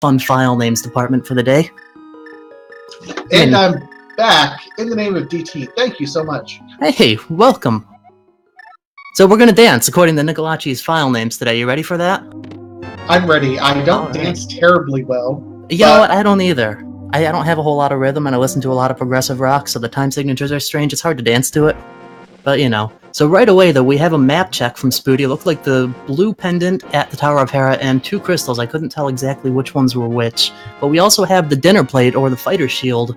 fun file names department for the day. And I'm back in the name of DT. Thank you so much. Hey, welcome. So we're going to dance according to Nicholacci's file names today. You ready for that? I'm ready. I don't dance terribly well. You know what? I don't either. I don't have a whole lot of rhythm, and I listen to a lot of progressive rock, so the time signatures are strange. It's hard to dance to it. But, you know. So right away, though, we have a map check from Spooty. It looked like the blue pendant at the Tower of Hera and 2 crystals. I couldn't tell exactly which ones were which. But we also have the dinner plate, or the fighter shield,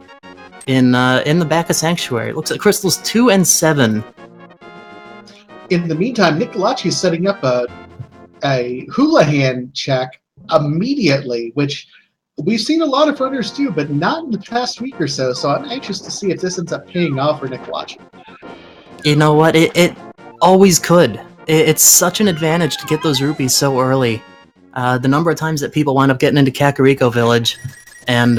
in the back of Sanctuary. It looks like crystals 2 and 7. In the meantime, Nicholacci is setting up a hula hand check immediately, which we've seen a lot of runners do, but not in the past week or so. So I'm anxious to see if this ends up paying off for Nicholacci. You know what? It always could. It's such an advantage to get those rupees so early. The number of times that people wind up getting into Kakariko Village, and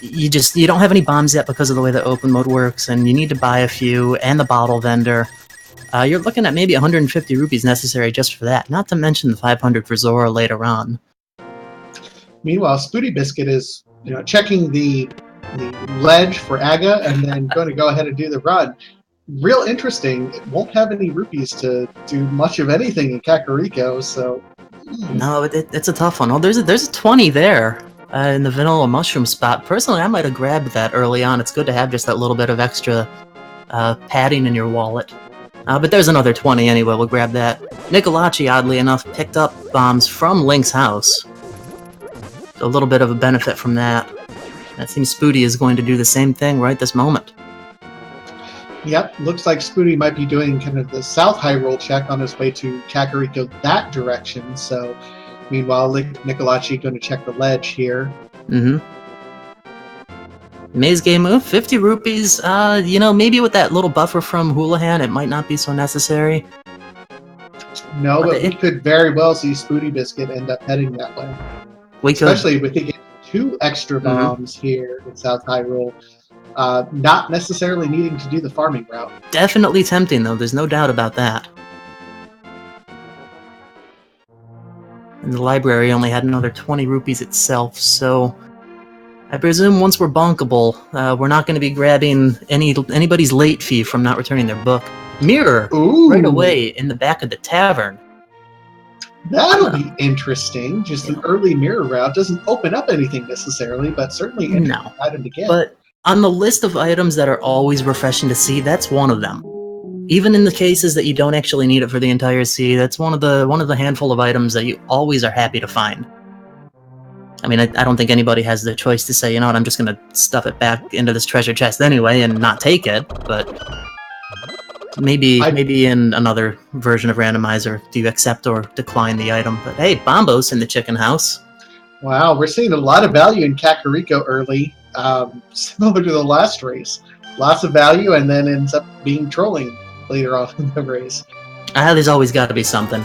you don't have any bombs yet because of the way the open mode works, and you need to buy a few, and the bottle vendor. You're looking at maybe 150 rupees necessary just for that, not to mention the 500 for Zora later on. Meanwhile, SpootyBiscuit is checking the ledge for Aga and then going to go ahead and do the run. Real interesting. It won't have any rupees to do much of anything in Kakariko, so... No, it's a tough one. Oh, there's a 20 there in the vanilla mushroom spot. Personally, I might have grabbed that early on. It's good to have just that little bit of extra padding in your wallet. But there's another 20 anyway, we'll grab that. Nicholacci, oddly enough, picked up bombs from Link's house. A little bit of a benefit from that. That seems Spooty is going to do the same thing right this moment. Yep, looks like Spooty might be doing kind of the South Hyrule check on his way to Kakariko that direction, so meanwhile, Nicholacci going to check the ledge here. Mm-hmm. Maze game move, 50 rupees. Maybe with that little buffer from Houlihan, it might not be so necessary. No, but we could very well see SpootyBiscuit end up heading that way. Especially with getting 2 extra bombs here in South Hyrule. Not necessarily needing to do the farming route. Definitely tempting, though. There's no doubt about that. And the library only had another 20 rupees itself, so... I presume once we're bonkable, we're not going to be grabbing anybody's late fee from not returning their book. Mirror! Ooh. Right away in the back of the tavern. That'll be interesting. Just an early mirror route doesn't open up anything necessarily, but certainly an interesting item to get. But on the list of items that are always refreshing to see, that's one of them. Even in the cases that you don't actually need it for the entire sea, that's one of the handful of items that you always are happy to find. I mean, I don't think anybody has the choice to say, you know what, I'm just going to stuff it back into this treasure chest anyway and not take it, but maybe in another version of Randomizer, do you accept or decline the item? But hey, Bombos in the chicken house. Wow, we're seeing a lot of value in Kakariko early, similar to the last race. Lots of value, and then ends up being trolling later on in the race. There's always got to be something.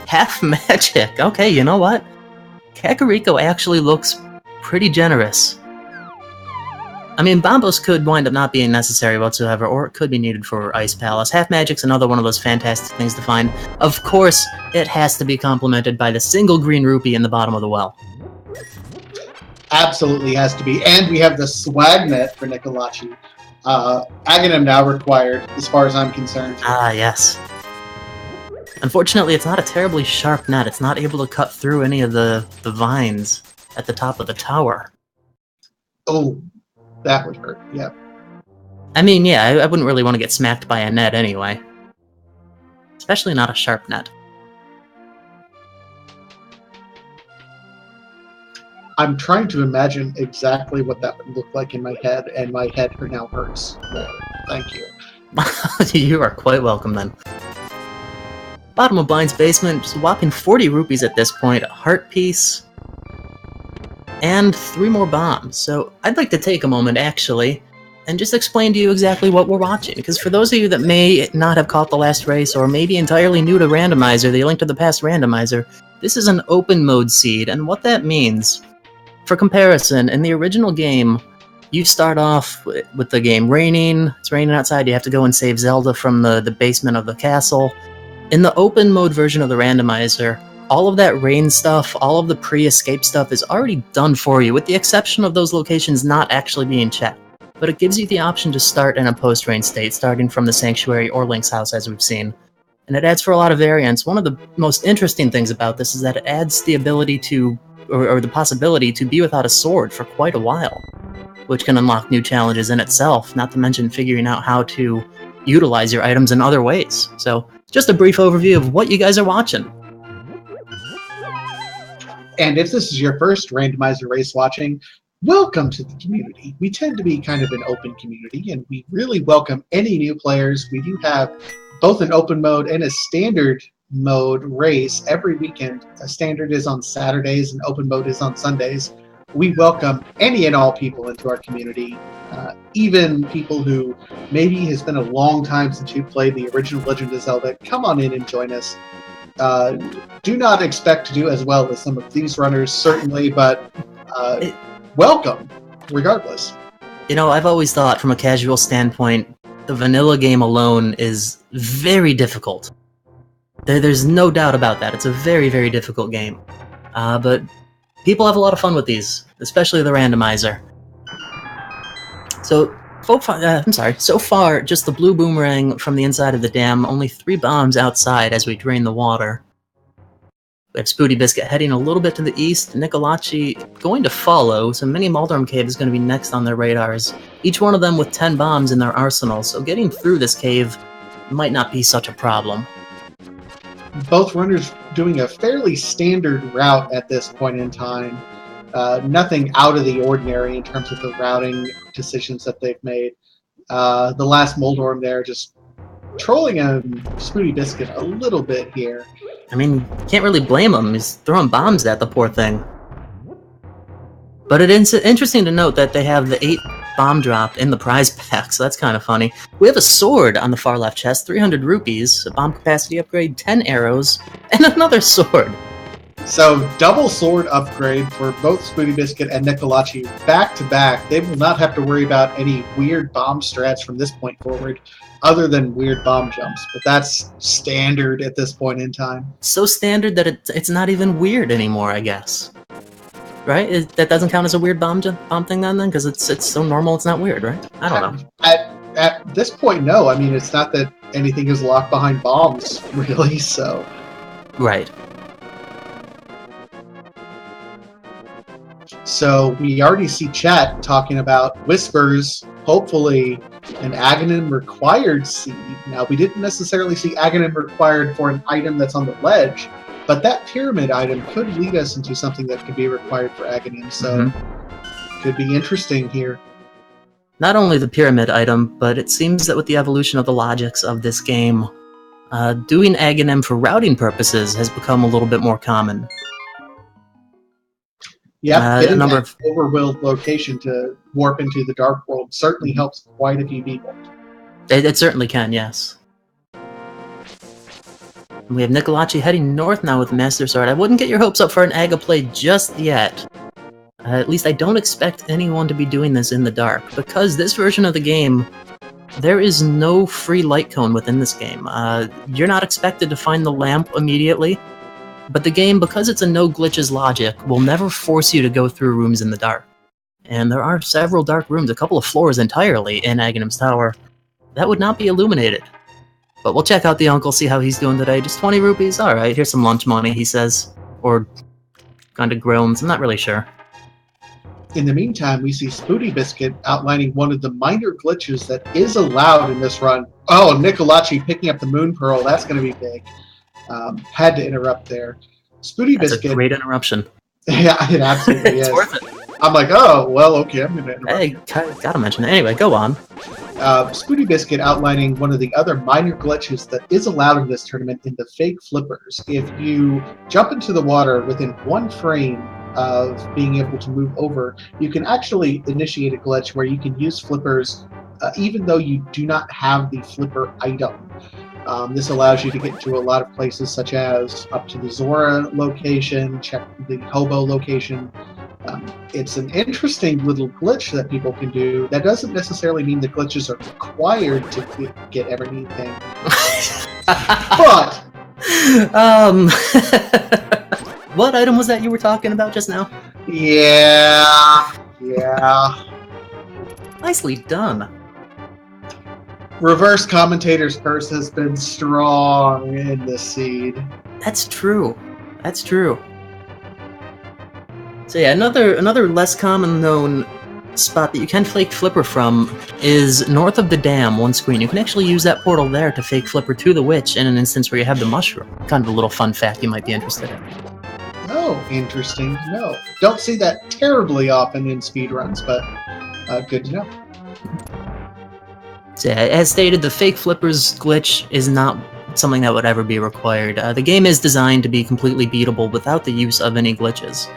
Half magic. Okay, you know what? Kakariko actually looks pretty generous. I mean, Bombos could wind up not being necessary whatsoever, or it could be needed for Ice Palace. Half Magic's another one of those fantastic things to find. Of course, it has to be complemented by the single green rupee in the bottom of the well. Absolutely has to be. And we have the swag net for Nicholacci. Agahnim now required, as far as I'm concerned. Ah, yes. Unfortunately, it's not a terribly sharp net. It's not able to cut through any of the vines at the top of the tower. Oh, that would hurt, yeah. I mean, yeah, I wouldn't really want to get smacked by a net anyway. Especially not a sharp net. I'm trying to imagine exactly what that would look like in my head, and my head now hurts. Thank you. You are quite welcome, then. Bottom of Blind's basement, just a whopping 40 rupees at this point, a heart piece, and 3 more bombs. So I'd like to take a moment, actually, and just explain to you exactly what we're watching, because for those of you that may not have caught the last race, or maybe entirely new to Randomizer, the Link to the Past Randomizer, this is an open mode seed, and what that means, for comparison, in the original game, you start off with the game raining, it's raining outside, you have to go and save Zelda from the basement of the castle. In the open mode version of the Randomizer, all of that rain stuff, all of the pre-escape stuff is already done for you, with the exception of those locations not actually being checked. But it gives you the option to start in a post-rain state, starting from the Sanctuary or Link's house, as we've seen. And it adds for a lot of variance. One of the most interesting things about this is that it adds the ability to, or the possibility to be without a sword for quite a while, which can unlock new challenges in itself, not to mention figuring out how to utilize your items in other ways. So, just a brief overview of what you guys are watching. And if this is your first Randomizer race watching, welcome to the community. We tend to be kind of an open community, and we really welcome any new players. We do have both an open mode and a standard mode race every weekend. A standard is on Saturdays and open mode is on Sundays. We welcome any and all people into our community, even people who maybe has been a long time since you played the original Legend of Zelda. Come on in and join us. Do not expect to do as well as some of these runners, certainly, but welcome, regardless. You know, I've always thought from a casual standpoint, the vanilla game alone is very difficult. There's no doubt about that. It's a very, very difficult game. But people have a lot of fun with these, especially the randomizer. So far, just the blue boomerang from the inside of the dam, only 3 bombs outside as we drain the water. We have SpootyBiscuit heading a little bit to the east, Nicholacci going to follow, so Mini Maldorm Cave is going to be next on their radars, each one of them with 10 bombs in their arsenal, so getting through this cave might not be such a problem. Both runners doing a fairly standard route at this point in time. Nothing out of the ordinary in terms of the routing decisions that they've made. The last Moldorm there just trolling SpootyBiscuit a little bit here. I mean, can't really blame him. He's throwing bombs at the poor thing. But it's interesting to note that they have the 8 bomb drop in the prize pack, so that's kind of funny. We have a sword on the far left chest, 300 rupees, a bomb capacity upgrade, 10 arrows, and another sword. So, double sword upgrade for both SpootyBiscuit and Nicholacci back to back. They will not have to worry about any weird bomb strats from this point forward, other than weird bomb jumps. But that's standard at this point in time. So standard that it's not even weird anymore, I guess. Right? That doesn't count as a weird bomb thing then? Because it's so normal it's not weird, right? I don't know. At this point, no. I mean, it's not that anything is locked behind bombs, really, so... Right. So we already see chat talking about Whispers, hopefully an Agahnim required seed. Now, we didn't necessarily see Agahnim required for an item that's on the ledge, but that pyramid item could lead us into something that could be required for Agahnim, so could be interesting here. Not only the pyramid item, but it seems that with the evolution of the logics of this game, doing Agahnim for routing purposes has become a little bit more common. Yeah, getting a overworld location to warp into the Dark World certainly helps quite a few people. It certainly can, yes. We have Nicholacci heading north now with Master Sword. I wouldn't get your hopes up for an Aga play just yet. At least I don't expect anyone to be doing this in the dark, because this version of the game, there is no free light cone within this game. You're not expected to find the lamp immediately. But the game, because it's a no-glitches logic, will never force you to go through rooms in the dark. And there are several dark rooms, a couple of floors entirely, in Aghanim's Tower, that would not be illuminated. But we'll check out the uncle, see how he's doing today. Just 20 rupees? Alright, here's some lunch money, he says. Or kind of groans, I'm not really sure. In the meantime, we see SpootyBiscuit outlining one of the minor glitches that is allowed in this run. Oh, Nicholacci picking up the Moon Pearl, that's going to be big. Had to interrupt there. SpootyBiscuit. That's a great interruption. Yeah, it absolutely is. It's worth it. I'm like, oh, well, okay, I'm going to interrupt. Hey, gotta mention it. Anyway, go on. SpootyBiscuit outlining one of the other minor glitches that is allowed in this tournament in the fake flippers. If you jump into the water within 1 frame of being able to move over, you can actually initiate a glitch where you can use flippers even though you do not have the flipper item. This allows you to get to a lot of places, such as up to the Zora location, check the Hobo location. It's an interesting little glitch that people can do. That doesn't necessarily mean the glitches are required to get everything. But What item was that you were talking about just now? Yeah. Nicely done. Reverse commentator's curse has been strong in this seed. That's true. That's true. So yeah, another less common known spot that you can fake flipper from is north of the dam, one screen. You can actually use that portal there to fake flipper to the witch in an instance where you have the mushroom. Kind of a little fun fact you might be interested in. Oh, interesting to know. Don't see that terribly often in speedruns, but good to know. So yeah, as stated, the fake flippers glitch is not something that would ever be required. The game is designed to be completely beatable without the use of any glitches.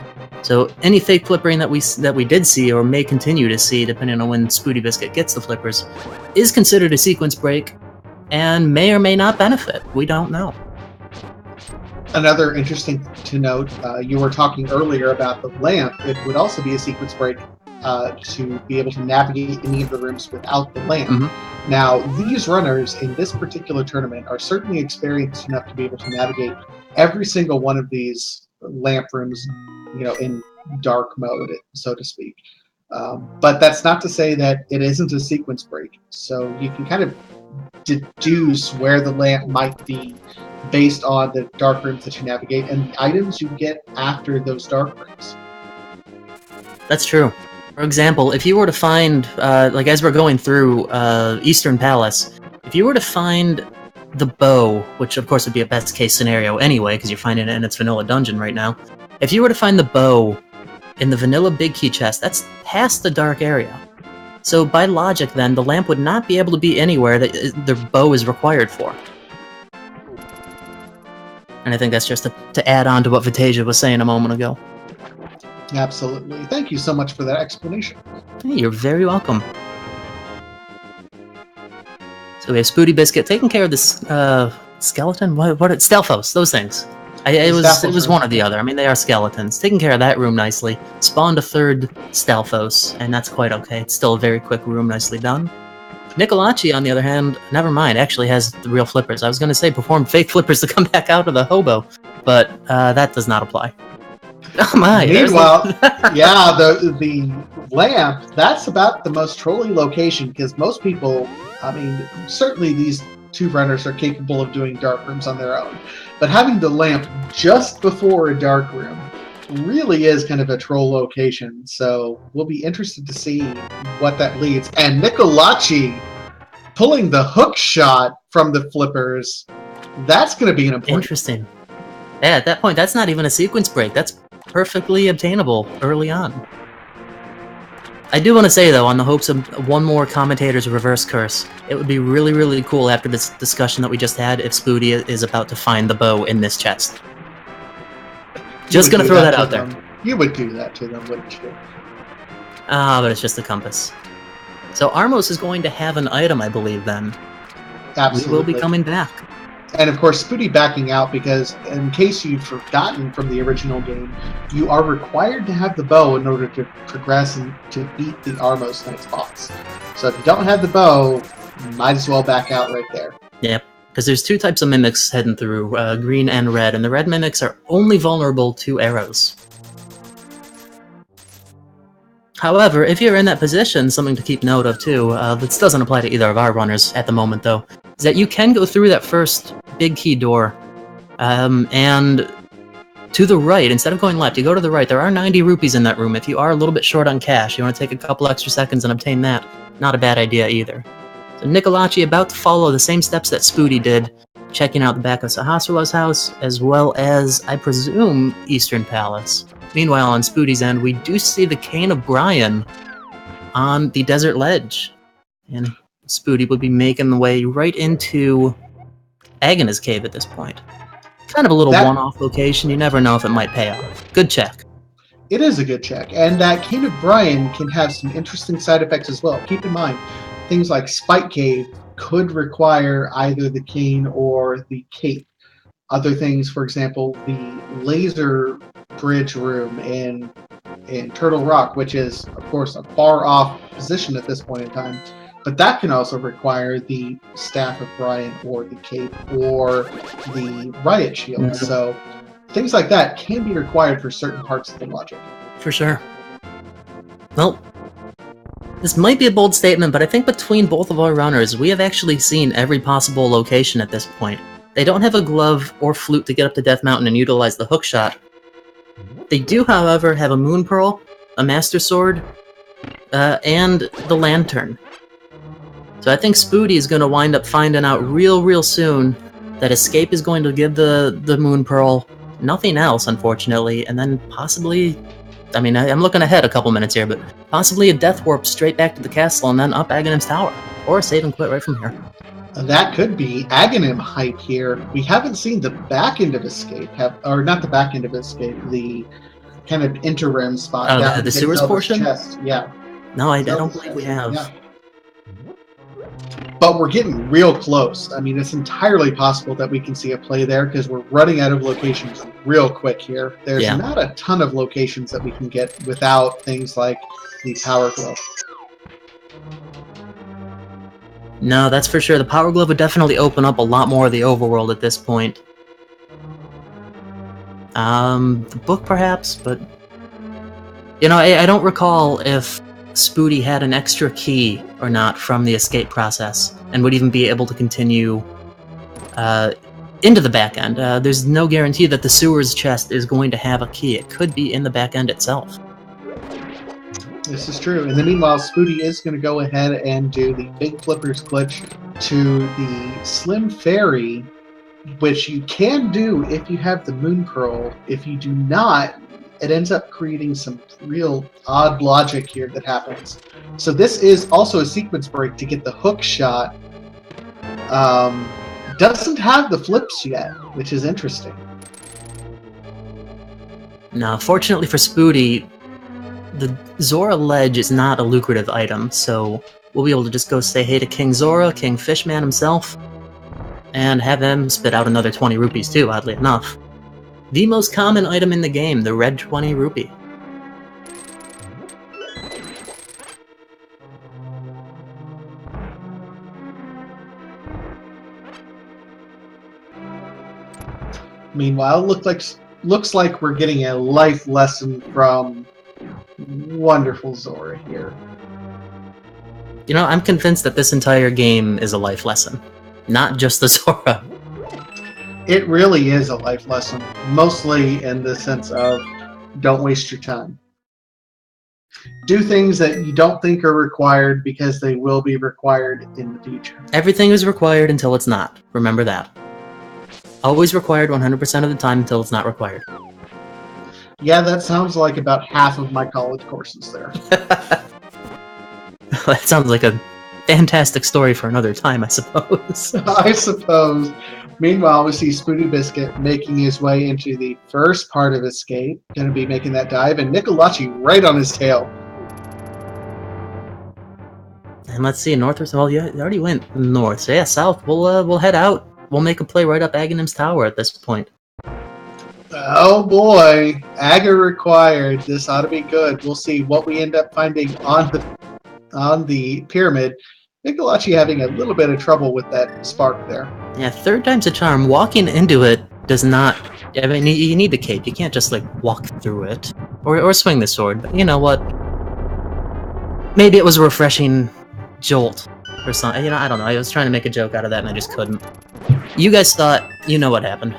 So any fake flippering that we did see or may continue to see, depending on when SpootyBiscuit gets the flippers, is considered a sequence break and may or may not benefit. We don't know. Another interesting to note, you were talking earlier about the lamp. It would also be a sequence break to be able to navigate any of the rooms without the lamp. Mm-hmm. Now, these runners in this particular tournament are certainly experienced enough to be able to navigate every single one of these lamp rooms, in dark mode, so to speak. But that's not to say that it isn't a sequence break. So you can kind of deduce where the lamp might be based on the dark rooms that you navigate and the items you get after those dark rooms. That's true. For example, if you were to find, as we're going through Eastern Palace, if you were to find the bow, which of course would be a best case scenario anyway, because you're finding it in its vanilla dungeon right now, if you were to find the bow in the vanilla big key chest, that's past the dark area. So by logic then, the lamp would not be able to be anywhere that the bow is required for. And I think that's just to add on to what Vitasia was saying a moment ago. Absolutely. Thank you so much for that explanation. Hey, you're very welcome. So we have SpootyBiscuit taking care of this skeleton? What Stelphos, those things. It was one or the other. I mean, they are skeletons. Taking care of that room nicely. Spawned a third Stelphos, and that's quite okay. It's still a very quick room, nicely done. Nicholacci, on the other hand, never mind, actually has the real flippers. I was going to say perform fake flippers to come back out of the hobo, but that does not apply. Oh my! Meanwhile, yeah, the lamp, that's about the most trolly location, because most people, I mean, certainly these two runners are capable of doing dark rooms on their own, but having the lamp just before a dark room really is kind of a troll location, so we'll be interested to see what that leads. And Nicholacci pulling the hook shot from the flippers, that's going to be an important... Interesting. Yeah, at that point, that's not even a sequence break. That's perfectly obtainable early on. I do want to say, though, on the hopes of one more commentator's reverse curse, it would be really, really cool after this discussion that we just had if Spooty is about to find the bow in this chest. Just gonna throw that out there. You would do that to them, wouldn't you? Ah, but it's just a compass. So Armos is going to have an item, I believe, then. Absolutely. We will be coming back. And of course, Spooty backing out because, in case you've forgotten from the original game, you are required to have the bow in order to progress and to beat the Armos Knight's boss. So if you don't have the bow, you might as well back out right there. Yep, because there's two types of mimics heading through, green and red, and the red mimics are only vulnerable to arrows. However, if you're in that position, something to keep note of too, this doesn't apply to either of our runners at the moment though, is that you can go through that first big key door, and to the right, instead of going left, you go to the right. There are 90 rupees in that room. If you are a little bit short on cash, you want to take a couple extra seconds and obtain that, not a bad idea either. So Nicholacci about to follow the same steps that Spooty did, checking out the back of Sahasrarla's house, as well as, I presume, Eastern Palace. Meanwhile, on Spooty's end, we do see the Cane of Brian on the desert ledge. And Spooty would be making the way right into Agahnim's cave at this point. Kind of a little one-off location. You never know if it might pay off. Good check. It is a good check. And that Cane of Brian can have some interesting side effects as well. Keep in mind, things like Spike Cave could require either the cane or the cape. Other things, for example, the laser bridge room in Turtle Rock, which is, of course, a far-off position at this point in time, But that can also require the Staff of Brian or the Cape or the Riot Shield. Mhm. So things like that can be required for certain parts of the logic. For sure. Well, this might be a bold statement, but I think between both of our runners, we have actually seen every possible location at this point. They don't have a glove or flute to get up to Death Mountain and utilize the hookshot. They do, however, have a Moon Pearl, a Master Sword, and the Lantern. So I think Spooty is going to wind up finding out real soon that Escape is going to give the Moon Pearl, nothing else, unfortunately, and then possibly... I mean, I'm looking ahead a couple minutes here, but possibly a Death Warp straight back to the castle and then up Aghanim's tower. Or save and quit right from here. That could be Agahnim hype here. We haven't seen the back end of Escape, or not the back end of Escape, the kind of interim spot. Oh, the sewers portion? Chest. Yeah. No, I don't believe we have. Yeah. But we're getting real close. I mean, it's entirely possible that we can see a play there because we're running out of locations real quick here. There's not a ton of locations that we can get without things like the Power Glove. No, that's for sure. The Power Glove would definitely open up a lot more of the overworld at this point. The book perhaps, but... You know, I don't recall if Spooty had an extra key or not from the escape process, and would even be able to continue into the back end. There's no guarantee that the sewers chest is going to have a key. It could be in the back end itself. This is true. In the meanwhile, Spooty is going to go ahead and do the Big Flippers glitch to the Slim Fairy, which you can do if you have the Moon Pearl. If you do not, it ends up creating some real odd logic here that happens. So this is also a sequence break to get the hook shot. Doesn't have the flips yet, which is interesting. Now, fortunately for Spooty, the Zora ledge is not a lucrative item, so we'll be able to just go say hey to King Zora, King Fishman himself, and have him spit out another 20 rupees too, oddly enough. The most common item in the game, the red 20 rupee. Meanwhile, looks like we're getting a life lesson from wonderful Zora here. You know, I'm convinced that this entire game is a life lesson, not just the Zora. It really is a life lesson, mostly in the sense of don't waste your time. Do things that you don't think are required because they will be required in the future. Everything is required until it's not. Remember that. Always required 100% of the time until it's not required. Yeah, that sounds like about half of my college courses there. That sounds like a fantastic story for another time, I suppose. I suppose. Meanwhile, we see SpootyBiscuit making his way into the first part of Escape. Going to be making that dive, and Nicholacci right on his tail. And let's see, north or south? Well, you already went north, so yeah, south. We'll head out. We'll make a play right up Aghanim's tower at this point. Oh boy, Aga required. This ought to be good. We'll see what we end up finding on the pyramid. Nicholacci having a little bit of trouble with that spark there. Yeah, third time's a charm. Walking into it does not... I mean, you need the cape. You can't just, like, walk through it. Or swing the sword. But you know what? Maybe it was a refreshing jolt or something. You know, I don't know. I was trying to make a joke out of that and I just couldn't. You guys thought, you know what happened.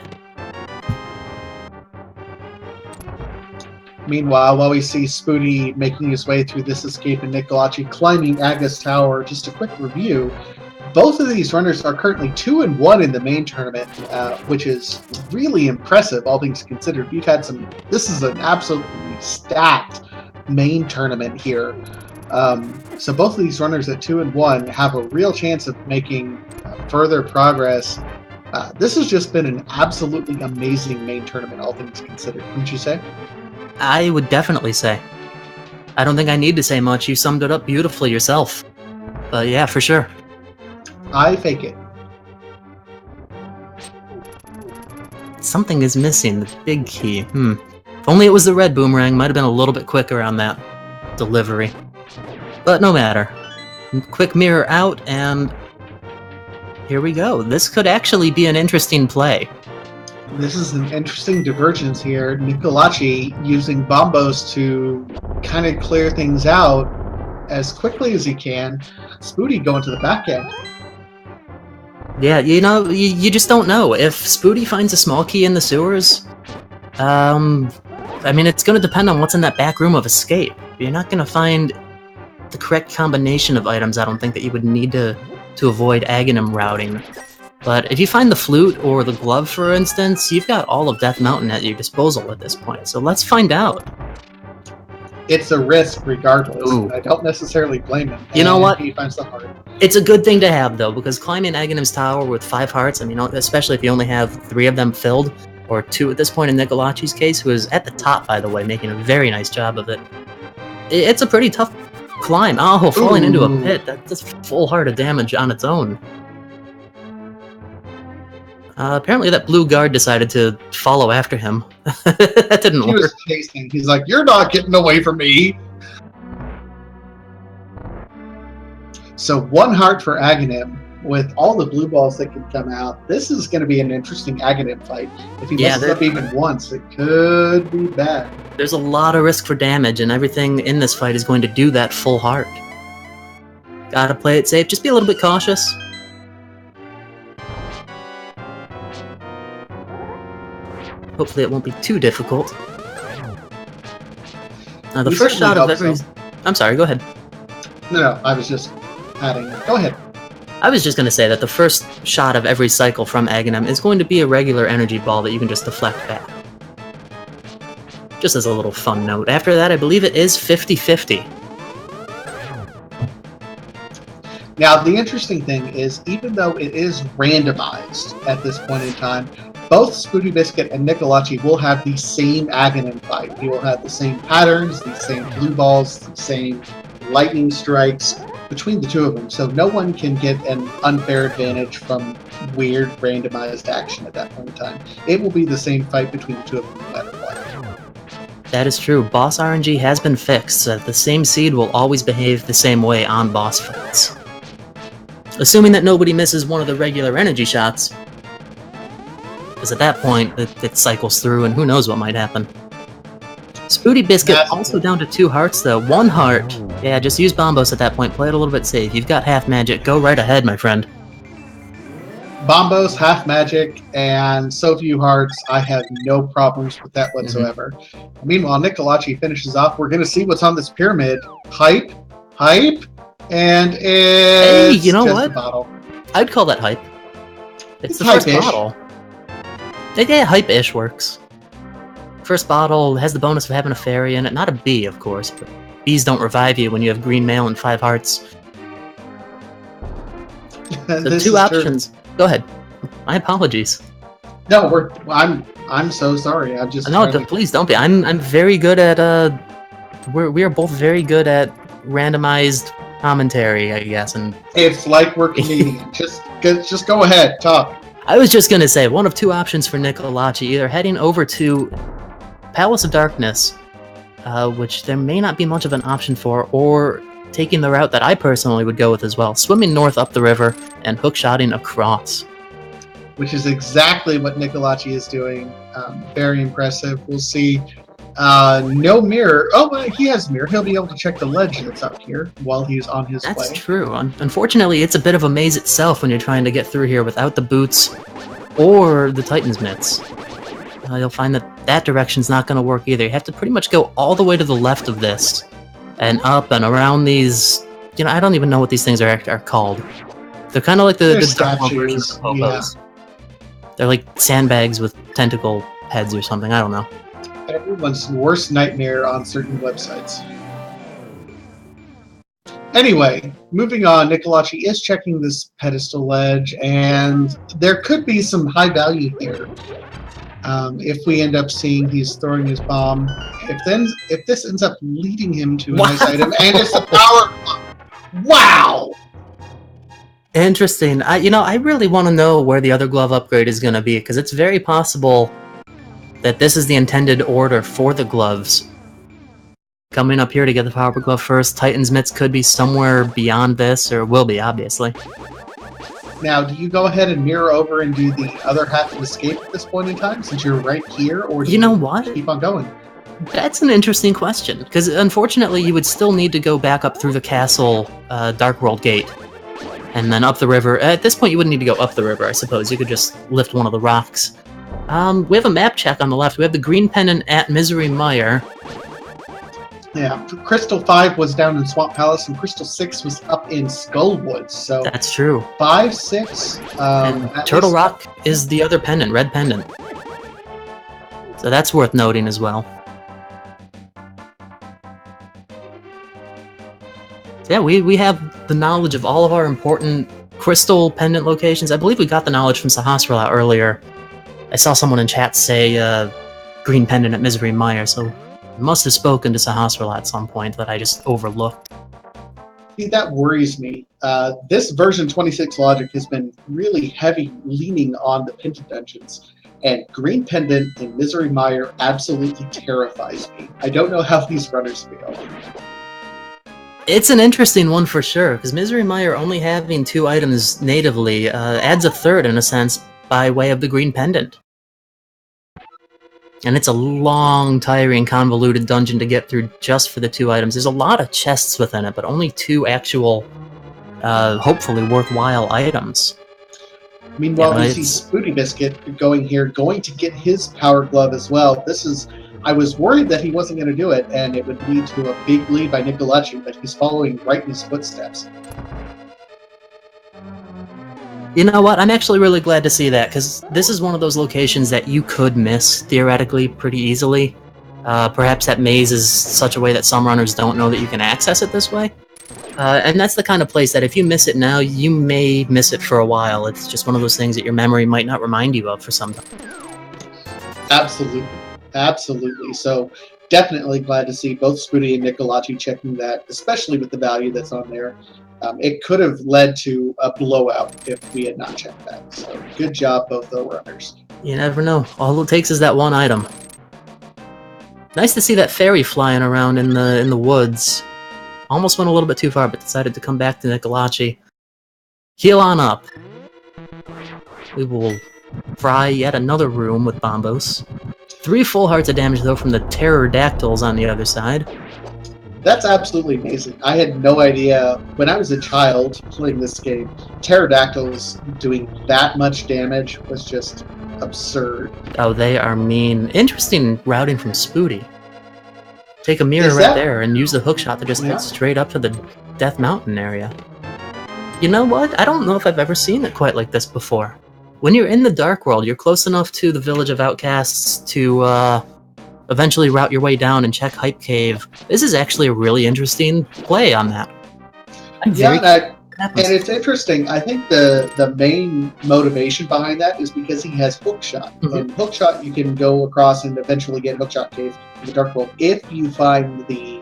Meanwhile, while we see Spooty making his way through this escape and Nicholacci climbing Aga's tower, just a quick review. Both of these runners are currently 2-1 in the main tournament, which is really impressive, all things considered. We've had some... This is an absolutely stacked main tournament here. So both of these runners at 2-1 have a real chance of making further progress. This has just been an absolutely amazing main tournament, all things considered, wouldn't you say? I would definitely say. I don't think I need to say much. You summed it up beautifully yourself. But yeah, for sure. I fake it. Something is missing, the big key. If only it was the red boomerang, might have been a little bit quicker on that delivery. But no matter. Quick mirror out, and here we go. This could actually be an interesting play. This is an interesting divergence here. Nicholacci using Bombos to kind of clear things out as quickly as he can. Spooty going to the back end. Yeah, you know, you just don't know. If Spooty finds a small key in the sewers, I mean, it's going to depend on what's in that back room of escape. You're not going to find the correct combination of items, I don't think, that you would need to avoid Agahnim routing. But if you find the flute or the glove, for instance, you've got all of Death Mountain at your disposal at this point. So let's find out. It's a risk regardless. Ooh. I don't necessarily blame him. You know what? He finds the heart. It's a good thing to have, though, because climbing Aghanim's tower with 5 hearts, I mean, especially if you only have 3 of them filled, or 2 at this point in Nicholacci's case, who is at the top, by the way, making a very nice job of it. It's a pretty tough climb. Oh, falling into a pit. That's full heart of damage on its own. Apparently that blue guard decided to follow after him. That didn't work. He was chasing. He's like, "You're not getting away from me." So 1 heart for Agahnim. With all the blue balls that can come out, this is going to be an interesting Agahnim fight. If he messes up even once, it could be bad. There's a lot of risk for damage, and everything in this fight is going to do that full heart. Gotta play it safe. Just be a little bit cautious. Hopefully it won't be too difficult. Now, the first shot of every... I'm sorry, go ahead. No, I was just adding. Go ahead. I was just going to say that the first shot of every cycle from Agahnim is going to be a regular energy ball that you can just deflect back. Just as a little fun note. After that, I believe it is 50-50. Now, the interesting thing is, even though it is randomized at this point in time, both SpootyBiscuit and Nicholacci will have the same Agahnim fight. He will have the same patterns, the same blue balls, the same lightning strikes between the 2 of them. So no one can get an unfair advantage from weird randomized action at that point in time. It will be the same fight between the 2 of them no matter what. That is true. Boss RNG has been fixed, so the same seed will always behave the same way on boss fights. Assuming that nobody misses one of the regular energy shots, because at that point, it cycles through, and who knows what might happen. SpootyBiscuit also down to 2 hearts, though. 1 heart. Yeah, just use Bombos at that point. Play it a little bit safe. You've got half magic. Go right ahead, my friend. Bombos, half magic, and so few hearts. I have no problems with that whatsoever. Meanwhile, Nicholacci finishes off. We're going to see what's on this pyramid. Hype, and it's hey, you know just what? a bottle. I'd call that hype. It's the hype-ish. first bottle. Yeah, hype-ish works. First bottle has the bonus of having a fairy in it. Not a bee, of course, but bees don't revive you when you have green mail and 5 hearts. So 2 options. Go ahead. My apologies. No, I'm so sorry. I'm just no. Please don't be. I'm very good at we are both very good at randomized commentary, I guess. And it's like we're Canadian. just go ahead, talk. I was just gonna say one of 2 options for Nicholacci: either heading over to Palace of Darkness, which there may not be much of an option for, or taking the route that I personally would go with as well, swimming north up the river and hookshotting across. Which is exactly what Nicholacci is doing. Very impressive. We'll see. No mirror. Oh, well, he has a mirror. He'll be able to check the ledge that's up here while he's on his way. That's true. Unfortunately, it's a bit of a maze itself when you're trying to get through here without the boots or the Titan's mitts. You'll find that direction's not going to work either. You have to pretty much go all the way to the left of this and up and around these. You know, I don't even know what these things are called. They're kind of like the Dark World version of hobos. Yeah. They're like sandbags with tentacle heads or something. I don't know. Everyone's worst nightmare on certain websites. Anyway, moving on, Nicholacci is checking this pedestal ledge, and there could be some high value here. If we end up seeing he's throwing his bomb, if this ends up leading him to a nice item, and it's a power. Wow! Interesting. I really want to know where the other glove upgrade is going to be, because it's very possible that this is the intended order for the gloves. coming up here to get the Power Glove first. Titan's Mitts could be somewhere beyond this, or will be, obviously. Now, do you go ahead and mirror over and do the other half of escape at this point in time, since you're right here, or do You know what? keep on going? That's an interesting question, because unfortunately you would still need to go back up through the castle Dark World gate, and then up the river. At this point you wouldn't need to go up the river, I suppose. You could just lift one of the rocks. We have a map check on the left. We have the green pendant at Misery Mire. Yeah, Crystal 5 was down in Swamp Palace, and Crystal 6 was up in Skullwoods, so... That's true. 5, 6... and Turtle Rock is the other pendant, red pendant. So that's worth noting as well. So yeah, we have the knowledge of all of our important crystal pendant locations. I believe we got the knowledge from Sahasrara earlier. I saw someone in chat say green pendant at Misery Mire, so I must have spoken to Sahasrara at some point that I just overlooked. See, that worries me. This version 26 logic has been really heavy leaning on the pendant dungeons, and green pendant in Misery Mire absolutely terrifies me. I don't know how these runners feel. It's an interesting one for sure, because Misery Mire only having 2 items natively adds a third, in a sense, by way of the green pendant. And it's a long, tiring, convoluted dungeon to get through just for the 2 items. There's a lot of chests within it, but only 2 actual, hopefully worthwhile items. Meanwhile, we see SpootyBiscuit going here, going to get his Power Glove as well. I was worried that he wasn't going to do it, and it would lead to a big lead by Nicholacci, but he's following right in his footsteps. You know what? I'm actually really glad to see that, because this is one of those locations that you could miss, theoretically, pretty easily. Perhaps that maze is such a way that some runners don't know that you can access it this way. And that's the kind of place that if you miss it now, you may miss it for a while. It's just one of those things that your memory might not remind you of for some time. Absolutely. Absolutely. So definitely glad to see both Spooty and Nicholacci checking that, especially with the value that's on there. It could have led to a blowout if we had not checked that. So good job, both the runners. You never know. All it takes is that one item. Nice to see that fairy flying around in the woods. Almost went a little bit too far, but decided to come back to Nicholacci. Heal on up. We will fry yet another room with bombos. 3 full hearts of damage, though, from the pterodactyls on the other side. That's absolutely amazing. I had no idea, when I was a child playing this game, pterodactyls doing that much damage was just absurd. Oh, they are mean. Interesting routing from Spooty. Take a mirror right there and use the hookshot to just head straight up to the Death Mountain area. You know what? I don't know if I've ever seen it quite like this before. When you're in the Dark World, you're close enough to the Village of Outcasts to eventually route your way down and check Hype Cave. This is actually a really interesting play on that. And it's interesting. I think the main motivation behind that is because he has Hookshot. Mm-hmm. And Hookshot, you can go across and eventually get Hookshot Cave in the Dark World if you find the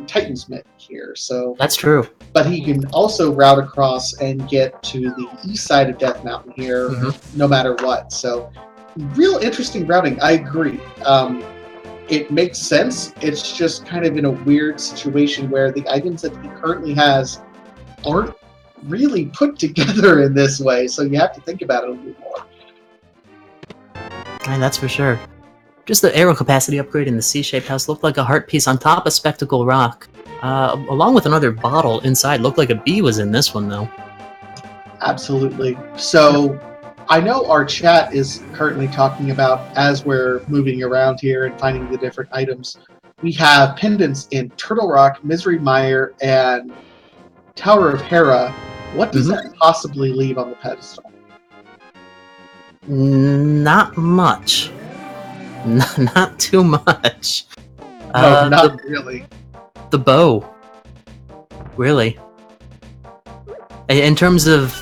Titan's Mitt here. So that's true. But he can also route across and get to the east side of Death Mountain here, no matter what. So real interesting routing. I agree. It makes sense. It's just kind of in a weird situation where the items that he currently has aren't really put together in this way, so you have to think about it a little more. And that's for sure. Just the aero capacity upgrade in the C-shaped house looked like a heart piece on top of Spectacle Rock. Along with another bottle inside. Looked like a bee was in this one, though. Absolutely. So, I know our chat is currently talking about, as we're moving around here and finding the different items, we have pendants in Turtle Rock, Misery Mire, and Tower of Hera. What does that possibly leave on the pedestal? Not much. Not too much. No, not really. The bow. Really. In terms of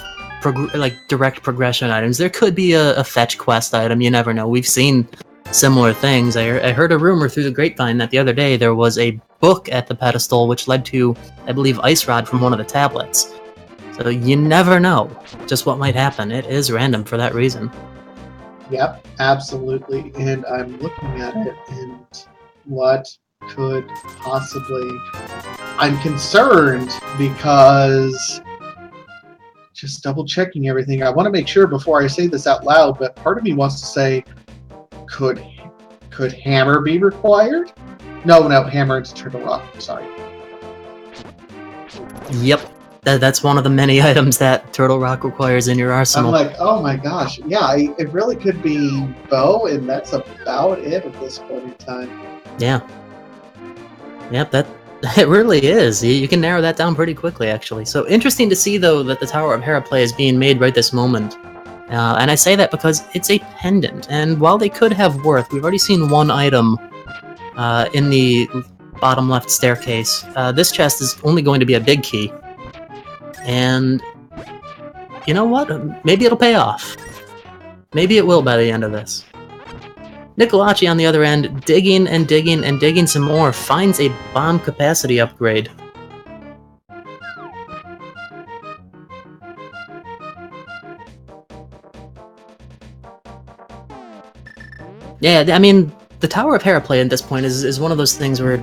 direct progression items, there could be a fetch quest item. You never know. We've seen similar things. I heard a rumor through the grapevine that the other day there was a book at the pedestal which led to, I believe, Ice Rod from one of the tablets. So you never know just what might happen. It is random for that reason. Yep, absolutely. And I'm looking at it, and what could possibly... I'm concerned because... Just double-checking everything. I want to make sure before I say this out loud, but part of me wants to say, could hammer be required? No, hammer is Turtle Rock. Sorry. Yep. That's one of the many items that Turtle Rock requires in your arsenal. I'm like, oh my gosh. Yeah, it really could be bow, and that's about it at this point in time. Yeah. Yep, it really is. You can narrow that down pretty quickly, actually. So interesting to see, though, that the Tower of Hera play is being made right this moment. And I say that because it's a pendant, and while they could have worth, we've already seen one item in the bottom left staircase. This chest is only going to be a big key. And you know what? Maybe it'll pay off. Maybe it will by the end of this. Nicholacci, on the other end, digging and digging and digging some more, finds a bomb capacity upgrade. Yeah, I mean, the Tower of Hera play at this point is one of those things where,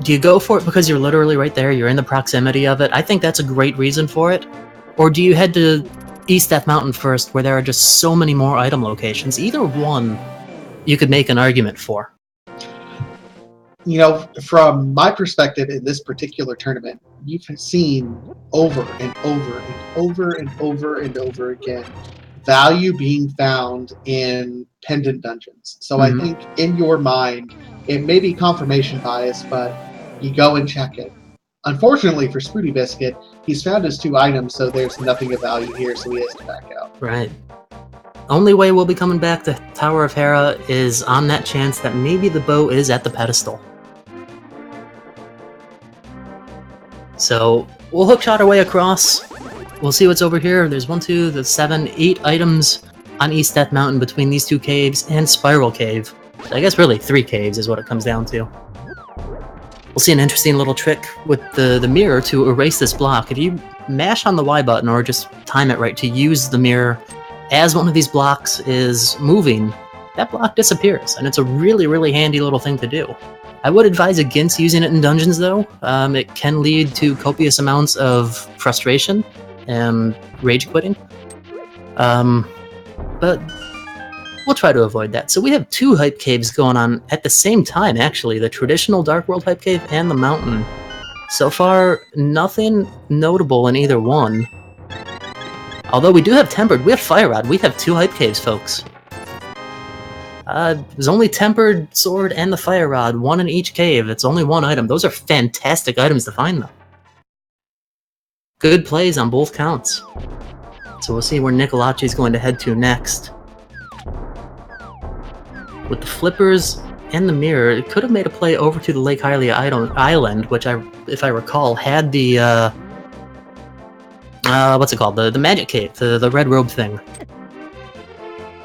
do you go for it because you're literally right there, you're in the proximity of it? I think that's a great reason for it. Or do you head to East Death Mountain first, where there are just so many more item locations? Either one you could make an argument for. You know, from my perspective in this particular tournament, you've seen over and over and over and over and over again value being found in pendant dungeons. So I think in your mind, it may be confirmation bias, but you go and check it. Unfortunately for SpootyBiscuit, he's found his 2 items, so there's nothing of value here, so he has to back out. Right. Only way we'll be coming back to Tower of Hera is on that chance that maybe the bow is at the pedestal. So we'll hookshot our way across. We'll see what's over here. There's 1, 2, there's 7, 8 items on East Death Mountain between these 2 caves and Spiral Cave. I guess really 3 caves is what it comes down to. We'll see an interesting little trick with the mirror to erase this block. If you mash on the Y button or just time it right to use the mirror as one of these blocks is moving, that block disappears, and it's a really, really handy little thing to do. I would advise against using it in dungeons, though. It can lead to copious amounts of frustration and rage quitting. But we'll try to avoid that. So we have 2 hype caves going on at the same time, actually. The traditional Dark World hype cave and the mountain. So far, nothing notable in either one. Although we do have Tempered, we have Fire Rod, we have 2 hype caves, folks. There's only Tempered Sword and the Fire Rod, 1 in each cave. It's only 1 item. Those are fantastic items to find, though. Good plays on both counts. So we'll see where Nicholacci is going to head to next. With the flippers and the mirror, it could have made a play over to the Lake Hylia Island, which, if I recall, had the, what's it called? The magic cave, the red robe thing.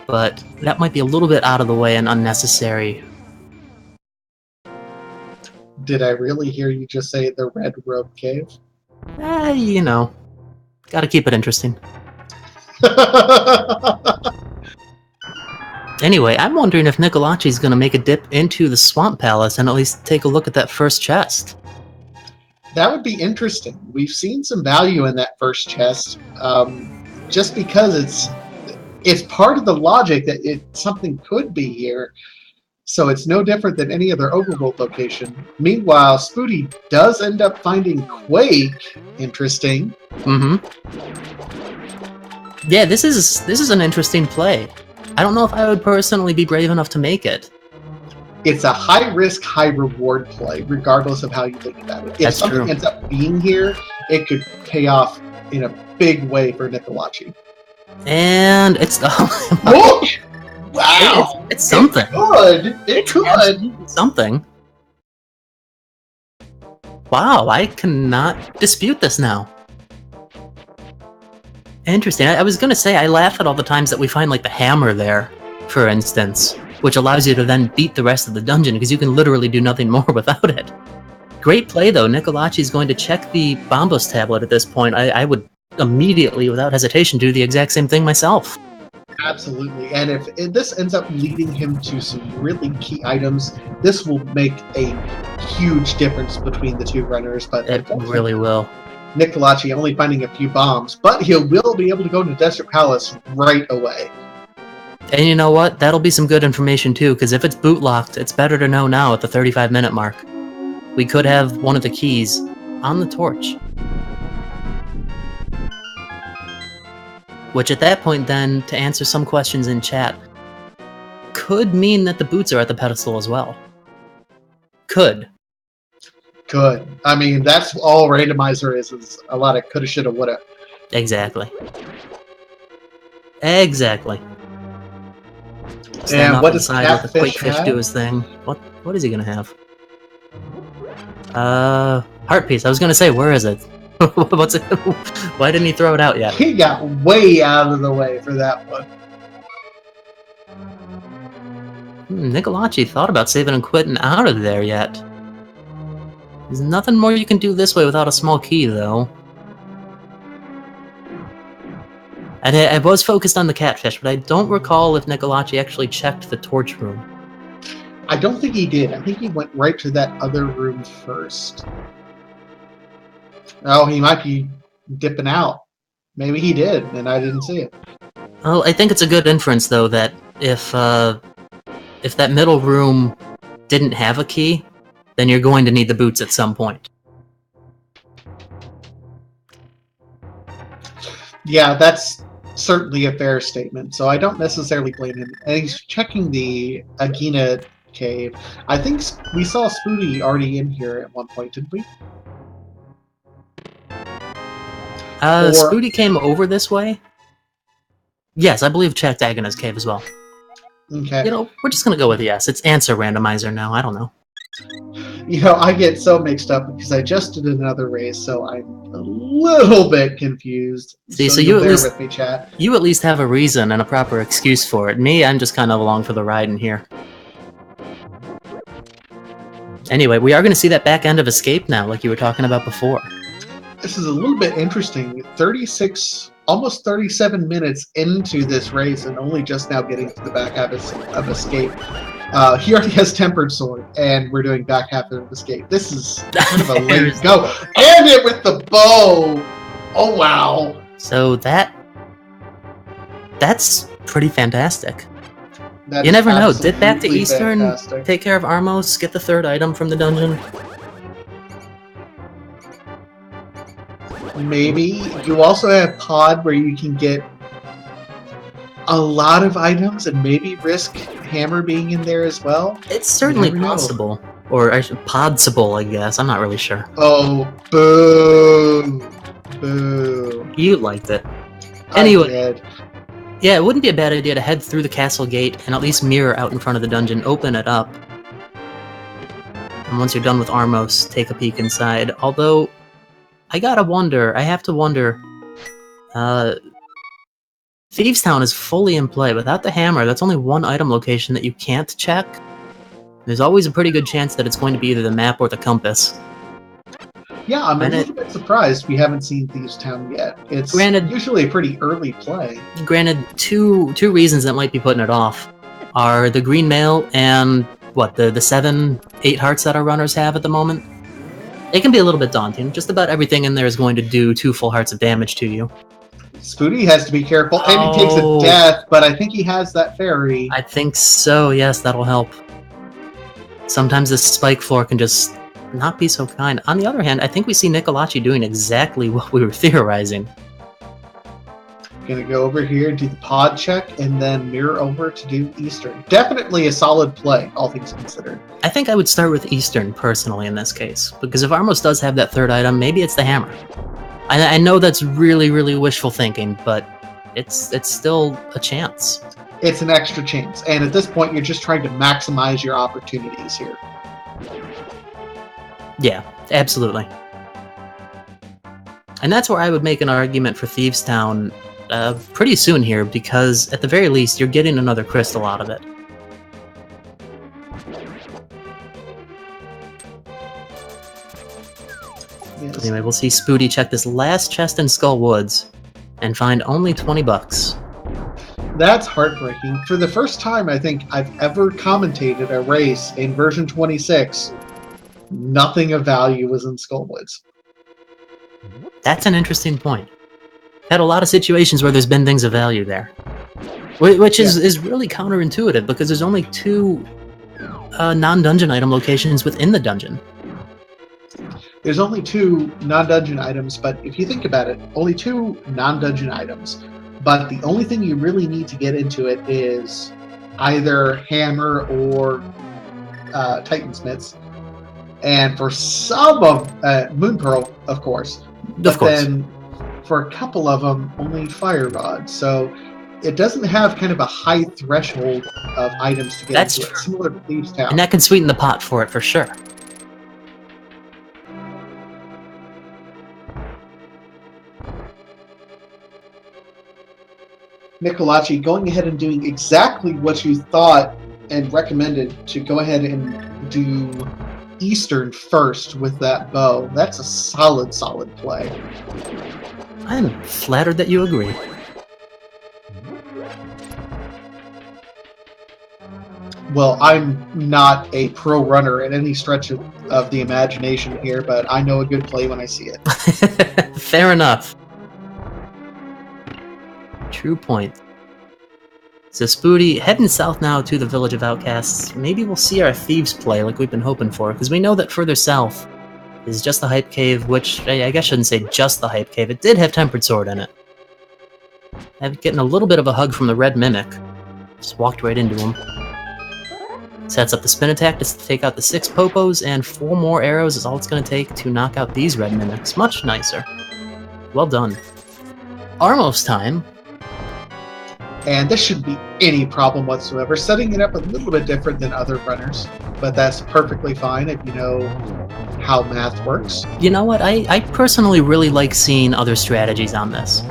But that might be a little bit out of the way and unnecessary. Did I really hear you just say the red robe cave? You know, gotta keep it interesting. Anyway, I'm wondering if Nicholacci's gonna make a dip into the Swamp Palace and at least take a look at that first chest. That would be interesting. We've seen some value in that first chest, just because it's part of the logic that something could be here, so it's no different than any other overworld location. Meanwhile, Spooty does end up finding Quake interesting. Yeah, this is an interesting play. I don't know if I would personally be brave enough to make it. It's a high-risk, high-reward play, regardless of how you think about it. If something ends up being here, it could pay off in a big way for Nicholacci. And it's... Oh, wow! It's something. It could! Something. Wow, I cannot dispute this now. Interesting. I was gonna say, I laugh at all the times that we find, like, the hammer there, for instance, which allows you to then beat the rest of the dungeon, because you can literally do nothing more without it. Great play, though. Nicholacci's going to check the Bombos tablet at this point. I would immediately, without hesitation, do the exact same thing myself. Absolutely. And if this ends up leading him to some really key items, this will make a huge difference between the two runners. But It really will. Nicholacci only finding a few bombs, but he will be able to go to Desert Palace right away. And you know what? That'll be some good information too, because if it's boot locked, it's better to know now at the 35-minute mark. We could have one of the keys on the torch. Which at that point then, to answer some questions in chat, could mean that the boots are at the pedestal as well. Could. Could. I mean, that's all Randomizer is a lot of coulda, shoulda, woulda. Exactly. Exactly. And what does Catfish have? Do his thing. What is he gonna have? Heart piece. I was gonna say, where is it? What's it? Why didn't he throw it out yet? He got way out of the way for that one. Nicholacci thought about saving and quitting out of there yet. There's nothing more you can do this way without a small key, though. And I was focused on the catfish, but I don't recall if Nicholacci actually checked the torch room. I don't think he did. I think he went right to that other room first. Oh, he might be dipping out. Maybe he did, and I didn't see it. Well, I think it's a good inference, though, that if that middle room didn't have a key, then you're going to need the boots at some point. Yeah, that's certainly a fair statement, so I don't necessarily blame him. And he's checking the Agahnim cave. I think we saw Spooty already in here at one point, didn't we? Spooty came over this way. Yes, I believe checked Agoniz's cave as well. Okay. You know, we're just gonna go with yes. It's answer randomizer now. I don't know. You know, I get so mixed up because I just did another race, so I'm a little bit confused. See, so you at least with me, chat. You at least have a reason and a proper excuse for it. Me, I'm just kind of along for the ride in here. Anyway, we are going to see that back end of escape now, like you were talking about before. This is a little bit interesting. 36, almost 37 minutes into this race, and only just now getting to the back half of escape. He already has Tempered Sword, and we're doing back half of escape. This is kind of a late go. And it with the bow! Oh, wow. So that's pretty fantastic. That you never know. Dip back to Eastern, fantastic. Take care of Armos, get the third item from the dungeon. Maybe. You also have Pod where you can get a lot of items and maybe risk Hammer being in there as well. It's certainly possible. Or possible, I guess. I'm not really sure. Oh, boo. Boo. You liked it. I Anyway. did. Yeah, it wouldn't be a bad idea to head through the castle gate and at least mirror out in front of the dungeon, open it up. And once you're done with Armos, take a peek inside. Although, I have to wonder, Thieves Town is fully in play. Without the hammer, that's only one item location that you can't check. There's always a pretty good chance that it's going to be either the map or the compass. Yeah, I'm a little bit surprised we haven't seen Thieves Town yet. It's usually a pretty early play. Granted, two reasons that might be putting it off are the green mail and, what, the 7-8 hearts that our runners have at the moment. It can be a little bit daunting. Just about everything in there is going to do 2 full hearts of damage to you. Spooty has to be careful, and he takes a death, but I think he has that fairy. I think so, yes, that'll help. Sometimes this spike floor can just not be so kind. On the other hand, I think we see Nicholacci doing exactly what we were theorizing. Gonna go over here and do the pod check, and then mirror over to do Eastern. Definitely a solid play, all things considered. I think I would start with Eastern, personally, in this case. Because if Armos does have that third item, maybe it's the hammer. I know that's really, really wishful thinking, but it's still a chance. It's an extra chance, and at this point, you're just trying to maximize your opportunities here. Yeah, absolutely. And that's where I would make an argument for Thieves Town pretty soon here, because at the very least, you're getting another crystal out of it. Yes. Anyway, we'll see Spooty check this last chest in Skull Woods and find only $20. That's heartbreaking. For the first time I think I've ever commentated a race in version 26, nothing of value was in Skullwoods. That's an interesting point. Had a lot of situations where there's been things of value there. Which is really counterintuitive, because there's only 2 non-dungeon item locations within the dungeon. There's only 2 non-dungeon items, but if you think about it, only 2 non-dungeon items. But the only thing you really need to get into it is either Hammer or Titansmiths. And for some of Moonpearl, of course. But then for a couple of them, only Fire Rod. So it doesn't have kind of a high threshold of items to get into it, similar to Thieves' Town. And that can sweeten the pot for it, for sure. Nicholacci, going ahead and doing exactly what you thought and recommended, to go ahead and do Eastern first with that bow. That's a solid play. I'm flattered that you agree. Well, I'm not a pro runner in any stretch of the imagination here, but I know a good play when I see it. Fair enough. True point. So Spooty, heading south now to the Village of Outcasts. Maybe we'll see our thieves play like we've been hoping for, because we know that further south is just the Hype Cave, which I guess I shouldn't say just the Hype Cave. It did have Tempered Sword in it. I'm getting a little bit of a hug from the Red Mimic. Just walked right into him. Sets up the spin attack to take out the 6 Popos, and 4 more arrows is all it's going to take to knock out these Red Mimics. Much nicer. Well done. Armos time. And this shouldn't be any problem whatsoever. Setting it up a little bit different than other runners, but that's perfectly fine if you know how math works. You know what? I personally really like seeing other strategies on this.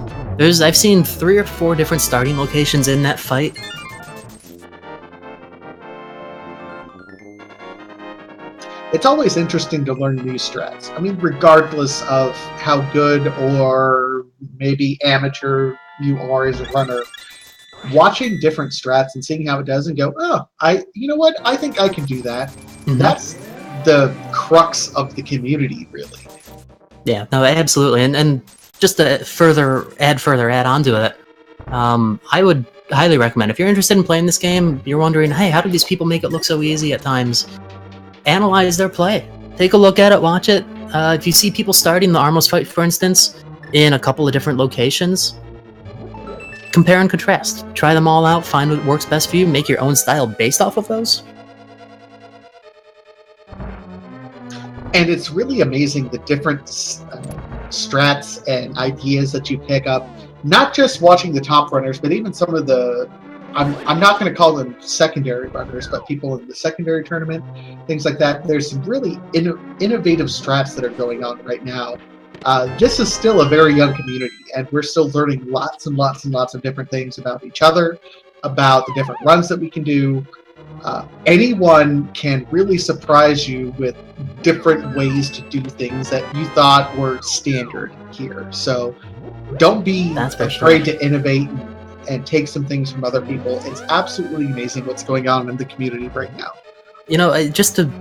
I've seen 3 or 4 different starting locations in that fight. It's always interesting to learn new strats. I mean, regardless of how good or maybe amateur you are as a runner, watching different strats and seeing how it does and go, oh, you know what? I think I can do that. Mm-hmm. That's the crux of the community, really. Yeah, no, absolutely. And just to add on to it, I would highly recommend, if you're interested in playing this game, you're wondering, hey, how do these people make it look so easy at times? Analyze their play. Take a look at it, watch it. If you see people starting the Armos fight, for instance, in a couple of different locations, compare and contrast. Try them all out, find what works best for you, make your own style based off of those. And it's really amazing the different strats and ideas that you pick up, not just watching the top runners, but even some of the, I'm not going to call them secondary runners, but people in the secondary tournament, things like that. There's some really innovative strats that are going on right now. This is still a very young community, and we're still learning lots and lots and lots of different things about each other, about the different runs that we can do. Anyone can really surprise you with different ways to do things that you thought were standard here. So don't be afraid to innovate and take some things from other people. It's absolutely amazing what's going on in the community right now. You know, just to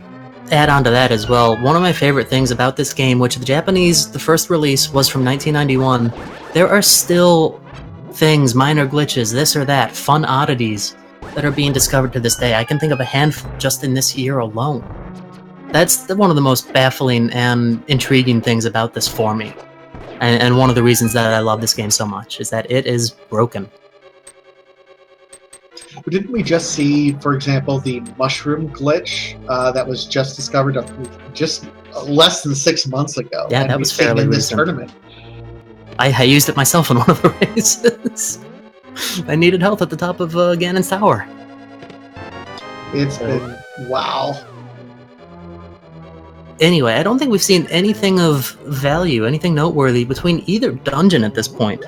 add on to that as well, one of my favorite things about this game, which the first release was from 1991, there are still things, minor glitches, this or that, fun oddities that are being discovered to this day. I can think of a handful just in this year alone. That's one of the most baffling and intriguing things about this for me. And one of the reasons that I love this game so much is that it is broken. Didn't we just see, for example, the mushroom glitch that was just discovered just less than 6 months ago? Yeah, that was fairly recent. This tournament. I used it myself in one of the races. I needed health at the top of Ganon's tower. It's been wow. Anyway, I don't think we've seen anything of value, anything noteworthy between either dungeon at this point.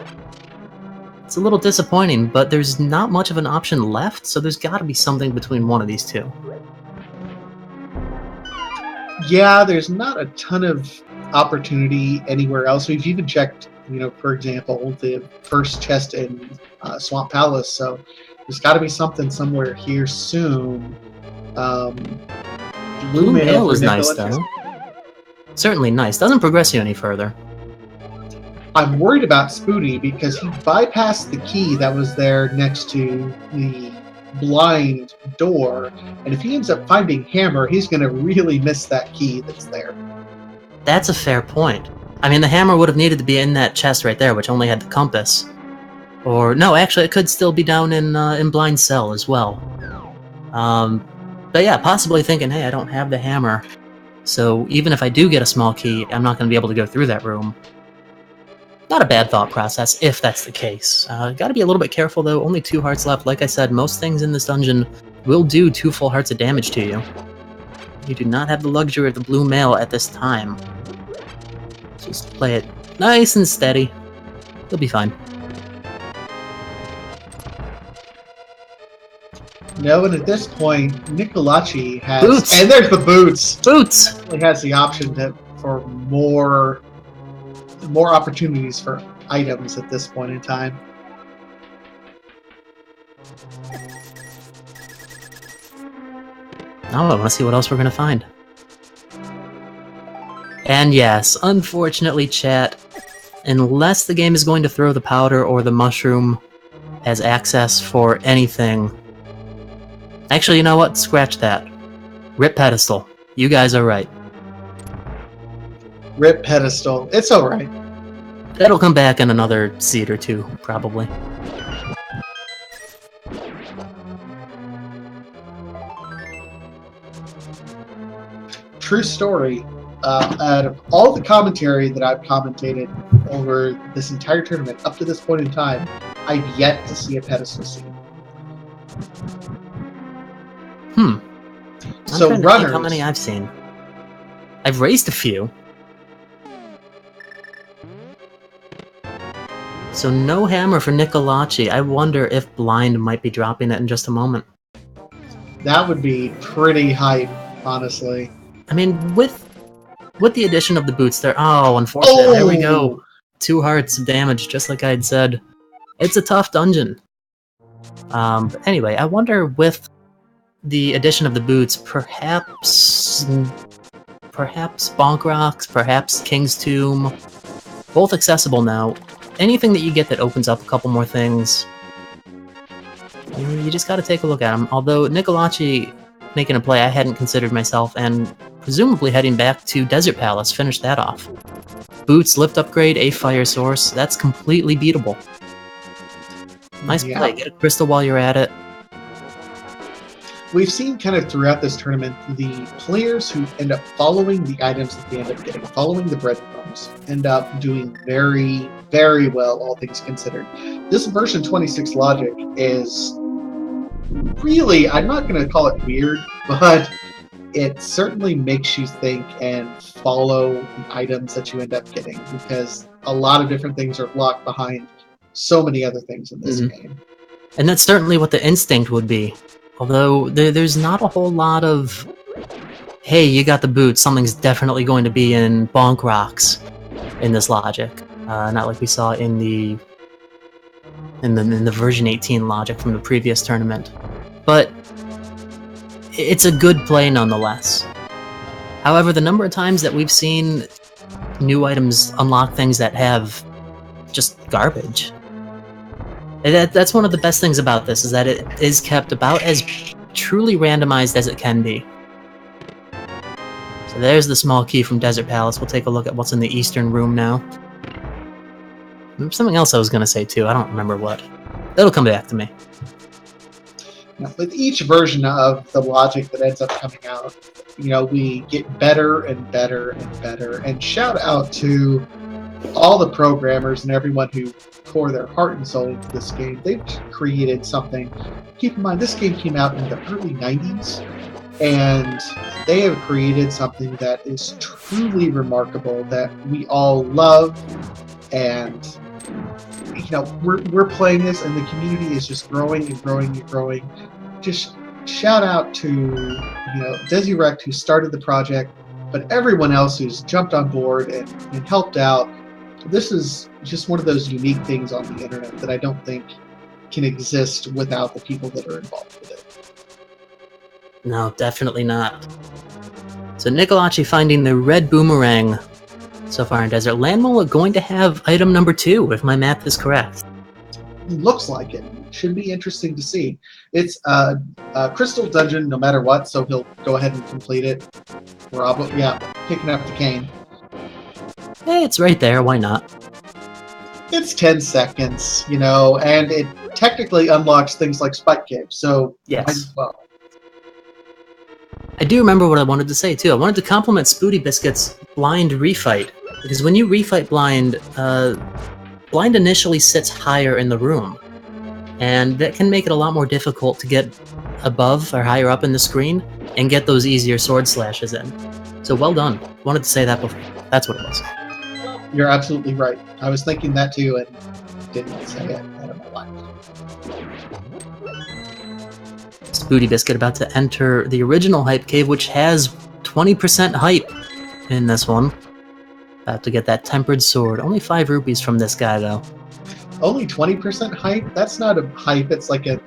It's a little disappointing, but there's not much of an option left, so there's got to be something between one of these two. Yeah, there's not a ton of opportunity anywhere else. We've even checked for example, the first chest in Swamp Palace. So there's got to be something somewhere here soon. Blue mail for is nice, Nicholacci. though. Certainly nice. Doesn't progress you any further. I'm worried about Spooty because he bypassed the key that was there next to the blind door, and if he ends up finding Hammer, he's going to really miss that key that's there. That's a fair point. I mean, the hammer would have needed to be in that chest right there, which only had the compass. Or, no, actually, it could still be down in Blind Cell as well. But yeah, possibly thinking, hey, I don't have the hammer, so even if I do get a small key, I'm not going to be able to go through that room. Not a bad thought process, if that's the case. Gotta be a little bit careful, though. Only 2 hearts left. Like I said, most things in this dungeon will do 2 full hearts of damage to you. You do not have the luxury of the blue mail at this time. Just play it nice and steady. You'll be fine. No, and at this point, Nicholacci has... Boots! And there's the boots! Boots! He has the option for more opportunities for items at this point in time. Now I want to see what else we're going to find. And yes, unfortunately, chat, unless the game is going to throw the powder or the mushroom as access for anything... Actually, you know what? Scratch that. Rip Pedestal. You guys are right. Rip Pedestal. It's alright. That'll come back in another seed or 2, probably. True story. Out of all the commentary that I've commentated over this entire tournament up to this point in time, I've yet to see a pedestal scene. So I'm trying to runners. think how many I've seen. I've raised a few. So no hammer for Nicholacci. I wonder if Blind might be dropping it in just a moment. That would be pretty hype, honestly. I mean, with the addition of the boots there... Oh, unfortunately, there we go. 2 hearts of damage, just like I had said. It's a tough dungeon. But anyway, I wonder with the addition of the boots, perhaps Bonk Rocks, perhaps King's Tomb, both accessible now. Anything that you get that opens up a couple more things, you just gotta take a look at them. Although Nicholacci making a play I hadn't considered myself, and presumably heading back to Desert Palace, finish that off. Boots, lift upgrade, a fire source, that's completely beatable. Nice play, get a crystal while you're at it. We've seen kind of throughout this tournament the players who end up following the items that they end up getting, following the breadcrumbs, end up doing very, very well, all things considered. This version 26 logic is really, I'm not going to call it weird, but it certainly makes you think and follow the items that you end up getting, because a lot of different things are locked behind so many other things in this game. And that's certainly what the instinct would be. Although, there's not a whole lot of, hey, you got the boots, something's definitely going to be in Bonk Rocks in this logic. Not like we saw in the version 18 logic from the previous tournament. But it's a good play nonetheless. However, the number of times that we've seen new items unlock things that have just garbage. That's one of the best things about this, is that it is kept about as truly randomized as it can be. So there's the small key from Desert Palace. We'll take a look at what's in the eastern room now. There's something else I was going to say too, I don't remember what. That'll come back to me. Now, with each version of the logic that ends up coming out, we get better and better and better. And shout out to all the programmers and everyone who pour their heart and soul into this game. They've created something. Keep in mind, this game came out in the early 90s, and they have created something that is truly remarkable, that we all love, and we're playing this, and the community is just growing and growing and growing. Just shout out to Desirect, who started the project, but everyone else who's jumped on board and helped out, this is just one of those unique things on the internet that I don't think can exist without the people that are involved with it. No, definitely not. So Nicholacci finding the red boomerang so far in Desert. Landmole going to have item number 2, if my math is correct. Looks like it. Should be interesting to see. It's a crystal dungeon no matter what, so he'll go ahead and complete it. Yeah, picking up the cane. Hey, it's right there, why not? It's 10 seconds, you know, and it technically unlocks things like Spike Cave, so yes. might as well. I do remember what I wanted to say, too. I wanted to compliment SpootyBiscuit's blind refight, because when you refight blind, blind initially sits higher in the room, and that can make it a lot more difficult to get above or higher up in the screen and get those easier sword slashes in. So well done. Wanted to say that before. That's what it was. You're absolutely right. I was thinking that too and didn't say it. I don't know why. SpootyBiscuit about to enter the original hype cave, which has 20% hype in this one. About to get that tempered sword. Only 5 rupees from this guy, though. Only 20% hype? That's not a hype, it's like a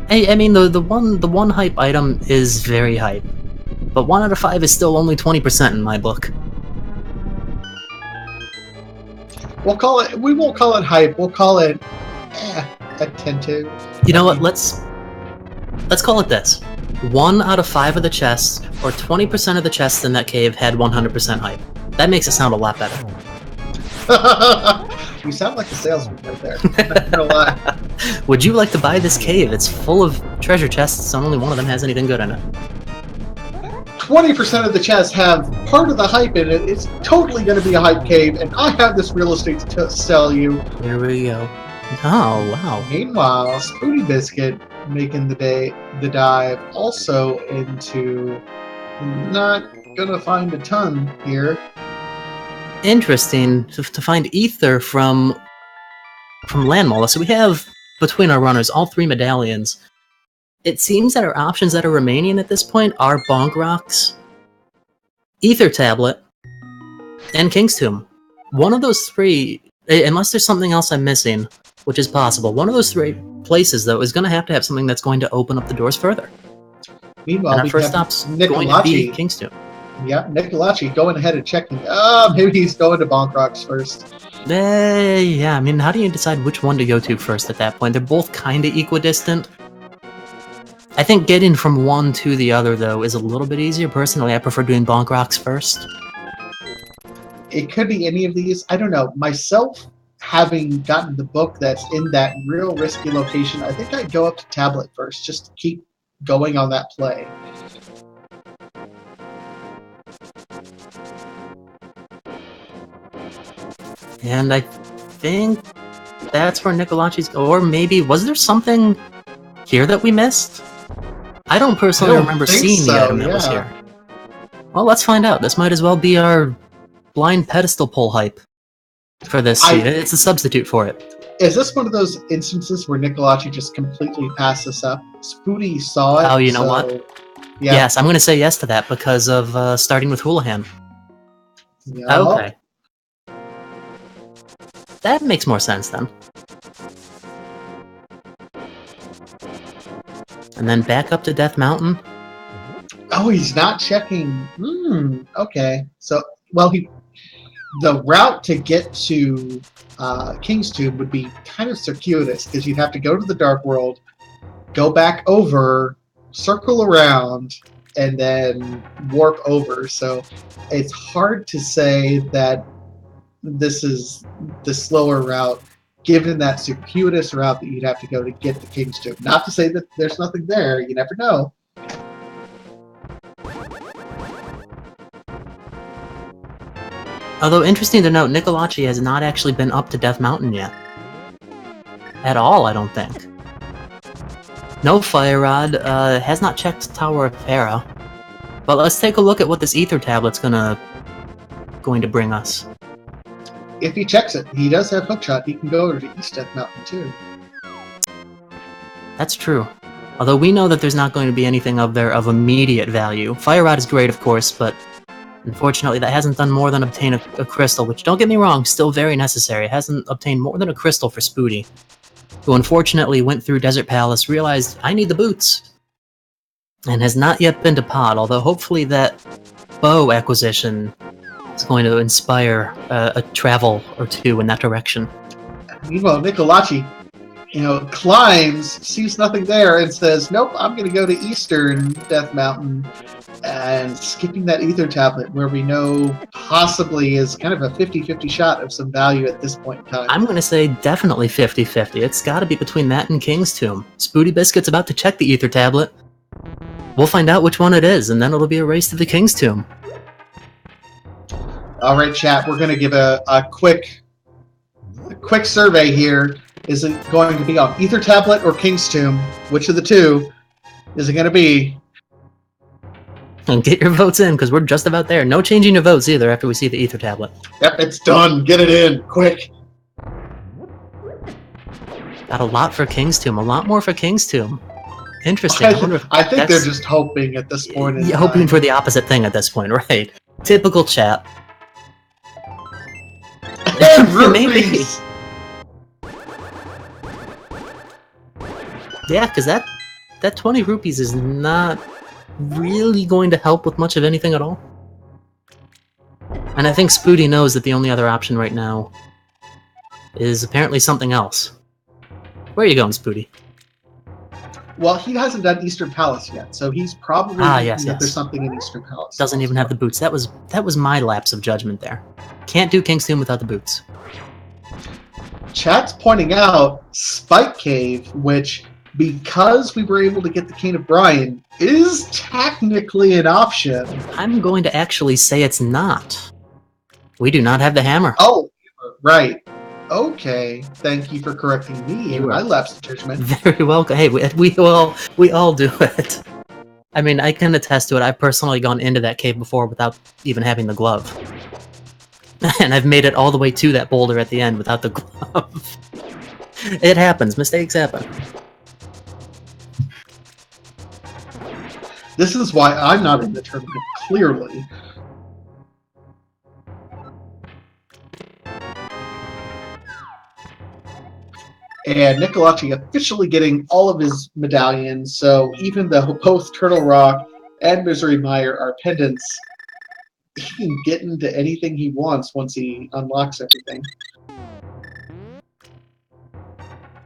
I mean, the one hype item is very hype. But 1 out of 5 is still only 20% in my book. We'll call it, we won't call it hype, we'll call it attentive. You know what, let's call it this. 1 out of 5 of the chests, or 20% of the chests in that cave had 100% hype. That makes it sound a lot better. You sound like a salesman right there. Not gonna lie. Would you like to buy this cave? It's full of treasure chests, and only one of them has anything good in it. 20% of the chests have part of the hype in it. It's totally going to be a hype cave, and I have this real estate to sell you. Here we go. Oh, wow. Meanwhile, SpootyBiscuit making the dive also into not gonna find a ton here. Interesting to find ether from Landmole. So we have, between our runners, all 3 medallions. It seems that our options that are remaining at this point are Bonk Rocks, Ether Tablet, and King's Tomb. One of those 3, unless there's something else I'm missing, which is possible, one of those 3 places, though, is going to have something that's going to open up the doors further. Meanwhile, and our first stop's going to be King's Tomb. Yeah, Nicholacci going ahead and checking. Maybe he's going to Bonk Rocks first. Yeah, I mean, how do you decide which one to go to first at that point? They're both kind of equidistant. I think getting from one to the other, though, is a little bit easier. Personally, I prefer doing Bonk Rocks first. It could be any of these. I don't know. Myself, having gotten the book that's in that real risky location, I think I'd go up to Tablet first, just to keep going on that play. And I think that's where Nicholacci's... Or maybe, was there something here that we missed? I don't personally remember seeing the item that was here. Well, let's find out. This might as well be our blind pedestal pull hype for this seed. It's a substitute for it. Is this one of those instances where Nicholacci just completely passed this up? Spooty saw it. Oh, you know what? Yeah. Yes, I'm going to say yes to that because of starting with Houlihan. Yeah. Okay. That makes more sense then. And then back up to Death Mountain. Oh, he's not checking. Okay. So, well, the route to get to King's Tomb would be kind of circuitous because you'd have to go to the Dark World, go back over, circle around, and then warp over. So it's hard to say that this is the slower route, given that circuitous route that you'd have to go to get to King's Tomb. Not to say that there's nothing there. You never know. Although, interesting to note, Nicholacci has not actually been up to Death Mountain yet. At all, I don't think. No Fire Rod, has not checked Tower of Para. But let's take a look at what this Ether Tablet's going to bring us. If he checks it, he does have Hookshot. He can go over to East Death Mountain, too. That's true. Although we know that there's not going to be anything up there of immediate value. Fire Rod is great, of course, but Unfortunately, that hasn't done more than obtain a crystal, which, don't get me wrong, still very necessary. It hasn't obtained more than a crystal for Spooty, who unfortunately went through Desert Palace, realized, I need the boots, and has not yet been to Pod, although hopefully that bow acquisition is going to inspire a travel or two in that direction. Meanwhile, Nicholacci, climbs, sees nothing there, and says, nope, I'm going to go to Eastern Death Mountain, and skipping that ether tablet, where we know possibly is kind of a 50-50 shot of some value at this point in time. I'm going to say definitely 50-50. It's got to be between that and King's Tomb. SpootyBiscuit's about to check the ether tablet. We'll find out which one it is, and then it'll be a race to the King's Tomb. All right, chat, we're going to give a quick survey here. Is it going to be on ether tablet or King's Tomb? Which of the two is it going to be? And get your votes in, because we're just about there. No changing your votes either after we see the ether tablet. Yep, it's done. Get it in, quick. Got a lot for King's Tomb. A lot more for King's Tomb. Interesting. I think they're just hoping at this point. Yeah, hoping for the opposite thing at this point, right? Typical chat. Maybe. Yeah, because that 20 rupees is not really going to help with much of anything at all. And I think Spooty knows that the only other option right now is apparently something else. Where are you going, Spooty? Well, he hasn't done Eastern Palace yet, so he's probably thinking that there's something in Eastern Palace. Doesn't even have the boots. That was my lapse of judgment there. Can't do King's Tomb without the boots. Chat's pointing out Spike Cave, which, because we were able to get the Cane of Brian, is technically an option. I'm going to actually say it's not. We do not have the hammer. Oh, right. Okay. Thank you for correcting me. I lapsed judgment. Very welcome. Hey, we all do it. I mean, I can attest to it. I've personally gone into that cave before without even having the glove. And I've made it all the way to that boulder at the end without the glove. It happens. Mistakes happen. This is why I'm not in the tournament, clearly. And Nicholacci officially getting all of his medallions, so even though both Turtle Rock and Misery Mire are pendants, he can get into anything he wants once he unlocks everything.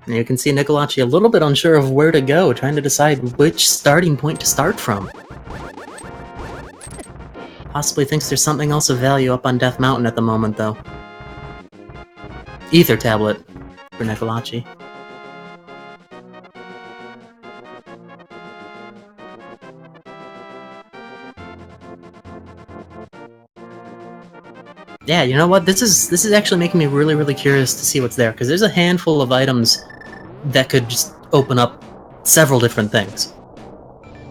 You can see Nicholacci a little bit unsure of where to go, trying to decide which starting point to start from. Possibly thinks there's something else of value up on Death Mountain at the moment, though. Ether tablet for Nicholacci. Yeah, you know what? This is actually making me really, really curious to see what's there, because there's a handful of items that could just open up several different things.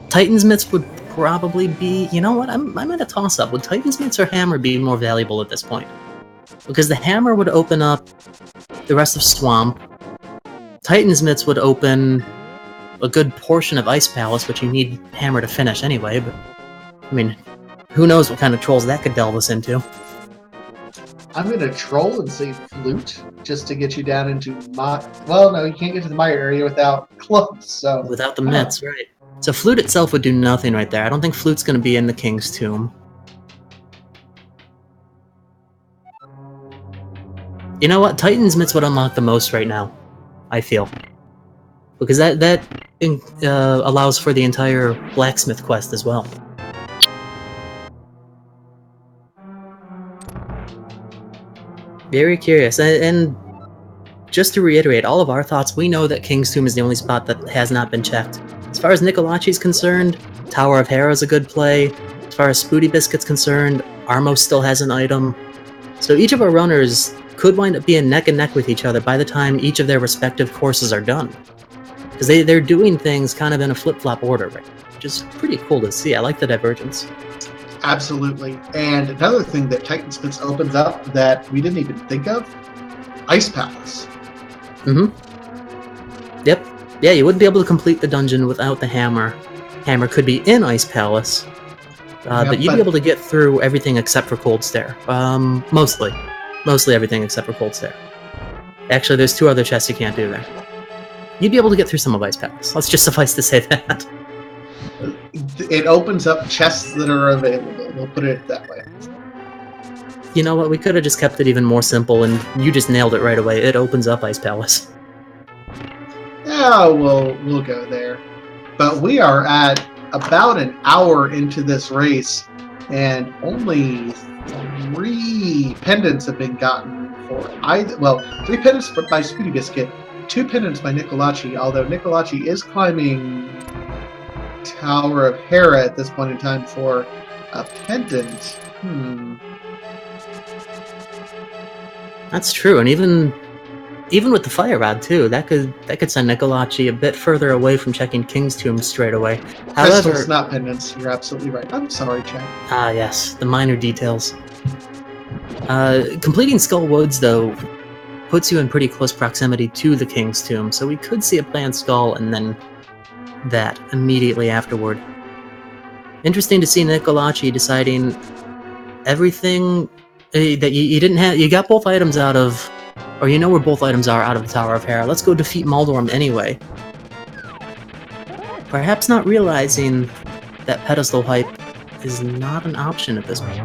Titan's Mitts would probably be... You know what? I'm at a toss-up. Would Titan's Mitts or Hammer be more valuable at this point? Because the Hammer would open up the rest of Swamp. Titan's Mitts would open a good portion of Ice Palace, which you need Hammer to finish anyway, but... I mean, who knows what kind of trolls that could delve us into. I'm going to troll and say Flute, just to get you down into my... Well, no, you can't get to the Mire area without clubs, so... Without the mitts, right. So Flute itself would do nothing right there. I don't think Flute's going to be in the King's Tomb. You know what? Titan's Mitts would unlock the most right now, I feel. Because that allows for the entire Blacksmith quest as well. Very curious, and just to reiterate all of our thoughts, we know that King's Tomb is the only spot that has not been checked. As far as Nicholacci's concerned, Tower of Hera is a good play. As far as SpootyBiscuit's concerned, Armo still has an item. So each of our runners could wind up being neck and neck with each other by the time each of their respective courses are done. Because they're doing things kind of in a flip-flop order, right? Which is pretty cool to see. I like the divergence. Absolutely. And another thing that Titan's Mitts opens up that we didn't even think of, Ice Palace. Mm-hmm. Yep. Yeah, you wouldn't be able to complete the dungeon without the hammer. Hammer could be in Ice Palace. But you'd be able to get through everything except for Cold Stare. Mostly everything except for Cold Stare. Actually, there's 2 other chests you can't do there. You'd be able to get through some of Ice Palace. Let's just suffice to say that. It opens up chests that are available. We'll put it that way. You know what? We could have just kept it even more simple, and you just nailed it right away. It opens up Ice Palace. Yeah, we'll go there. But we are at about an hour into this race, and only 3 pendants have been gotten for either. Well, 3 pendants by SpootyBiscuit, 2 pendants by Nicholacci. Although Nicholacci is climbing Tower of Hera at this point in time for a pendant. That's true, and even with the fire rod too, that could send Nicholacci a bit further away from checking King's Tomb straight away. Crystals, However, not pendants. You're absolutely right. I'm sorry, Chad. Ah, yes, the minor details. Completing Skull Woods, though, puts you in pretty close proximity to the King's Tomb, so we could see a planned skull and then that immediately afterward. Interesting to see Nicholacci deciding everything that you didn't have. You got both items out of, or you know where both items are out of the Tower of Hera. Let's go defeat Maldorm anyway. Perhaps not realizing that pedestal hype is not an option at this point.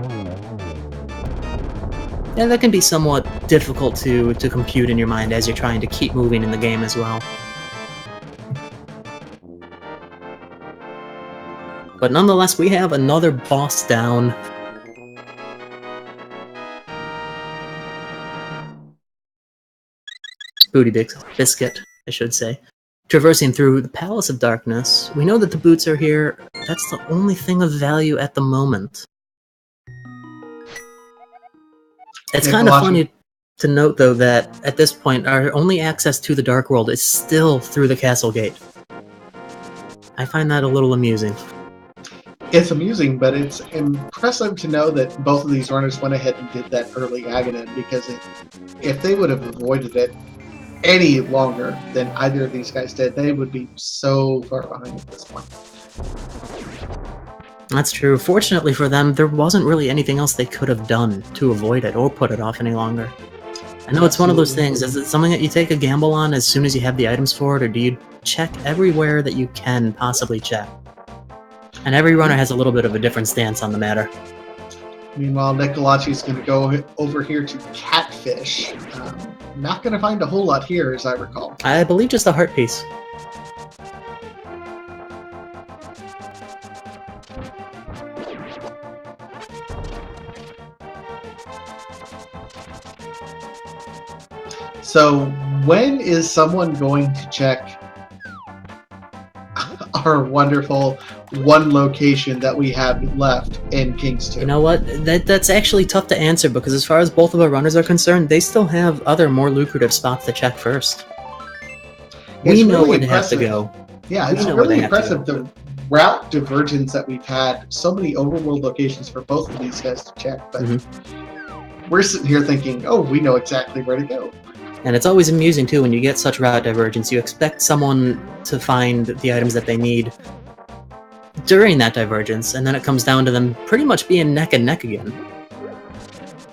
Yeah, that can be somewhat difficult to compute in your mind as you're trying to keep moving in the game as well. But nonetheless, we have another boss down. SpootyBiscuit, I should say. Traversing through the Palace of Darkness, we know that the boots are here. That's the only thing of value at the moment. It's kind of funny to note, though, that at this point, our only access to the Dark World is still through the Castle Gate. I find that a little amusing. It's amusing, but it's impressive to know that both of these runners went ahead and did that early Agahnim, because if they would have avoided it any longer than either of these guys did, they would be so far behind at this point. That's true. Fortunately for them, there wasn't really anything else they could have done to avoid it or put it off any longer. I know it's one of those things. Is it something that you take a gamble on as soon as you have the items for it, or do you check everywhere that you can possibly check? And every runner has a little bit of a different stance on the matter. Meanwhile, Nicholacci's going to go over here to Catfish. Not going to find a whole lot here, as I recall. I believe just a heart piece. So, when is someone going to check our wonderful one location that we have left in King's Tomb? You know what? That's actually tough to answer, because as far as both of our runners are concerned, they still have other more lucrative spots to check first. We know where they have to go. Yeah, it's really impressive, the route divergence that we've had. So many overworld locations for both of these guys to check, but we're sitting here thinking, oh, we know exactly where to go. And it's always amusing, too, when you get such route divergence. You expect someone to find the items that they need during that divergence, and then it comes down to them pretty much being neck and neck again.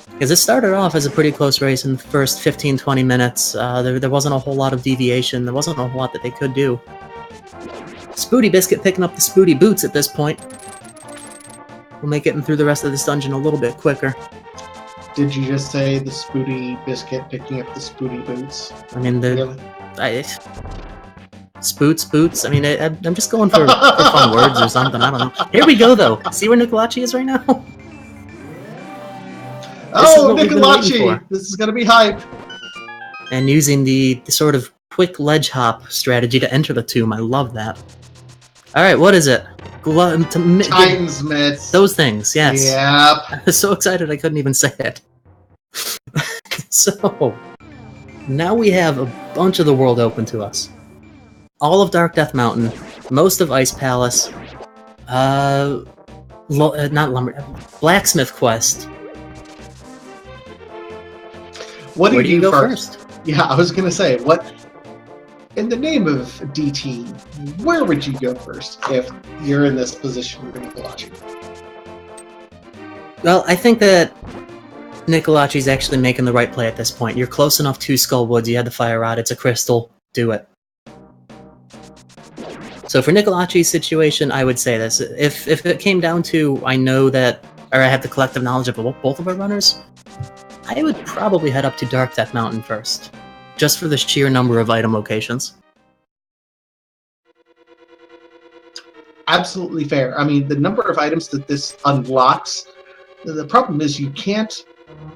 Because it started off as a pretty close race in the first 15-20 minutes. There wasn't a whole lot of deviation. There wasn't a whole lot that they could do. SpootyBiscuit picking up the Spooty Boots at this point. We'll make it through the rest of this dungeon a little bit quicker. Did you just say the SpootyBiscuit picking up the Spooty Boots? I mean, Really? Boots. I mean, I'm just going for fun words or something. I don't know. Here we go, though. See where Nicholacci is right now? Oh, Nicholacci! This is going to be hype. And using the sort of quick ledge hop strategy to enter the tomb. I love that. All right, what is it? Titan's Mitts. Those things, yes. Yep. I was so excited I couldn't even say it. So, now we have a bunch of the world open to us. All of Dark Death Mountain, most of Ice Palace, Blacksmith Quest. Where do you go first? Yeah, I was going to say, what... In the name of DT, where would you go first if you're in this position with Nicholacci? Well, I think that Nicholacci's actually making the right play at this point. You're close enough to Skullwoods, you had the Fire Rod, it's a crystal, do it. So for Nicholacci's situation, I would say this. If it came down to, I know that, or I have the collective knowledge of both of our runners, I would probably head up to Dark Death Mountain first, just for the sheer number of item locations. Absolutely fair. I mean, the number of items that this unlocks, the problem is you can't,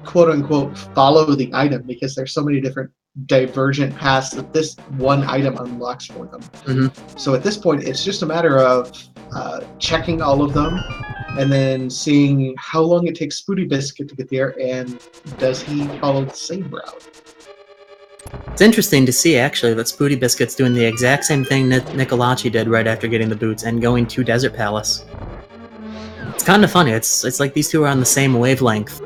quote-unquote, follow the item because there's so many different divergent paths that this one item unlocks for them. Mm-hmm. So at this point, it's just a matter of checking all of them and then seeing how long it takes SpootyBiscuit to get there, and does he follow the same route? It's interesting to see, actually, that SpootyBiscuit's doing the exact same thing Nicholacci did right after getting the boots and going to Desert Palace. It's kind of funny. It's like these two are on the same wavelength,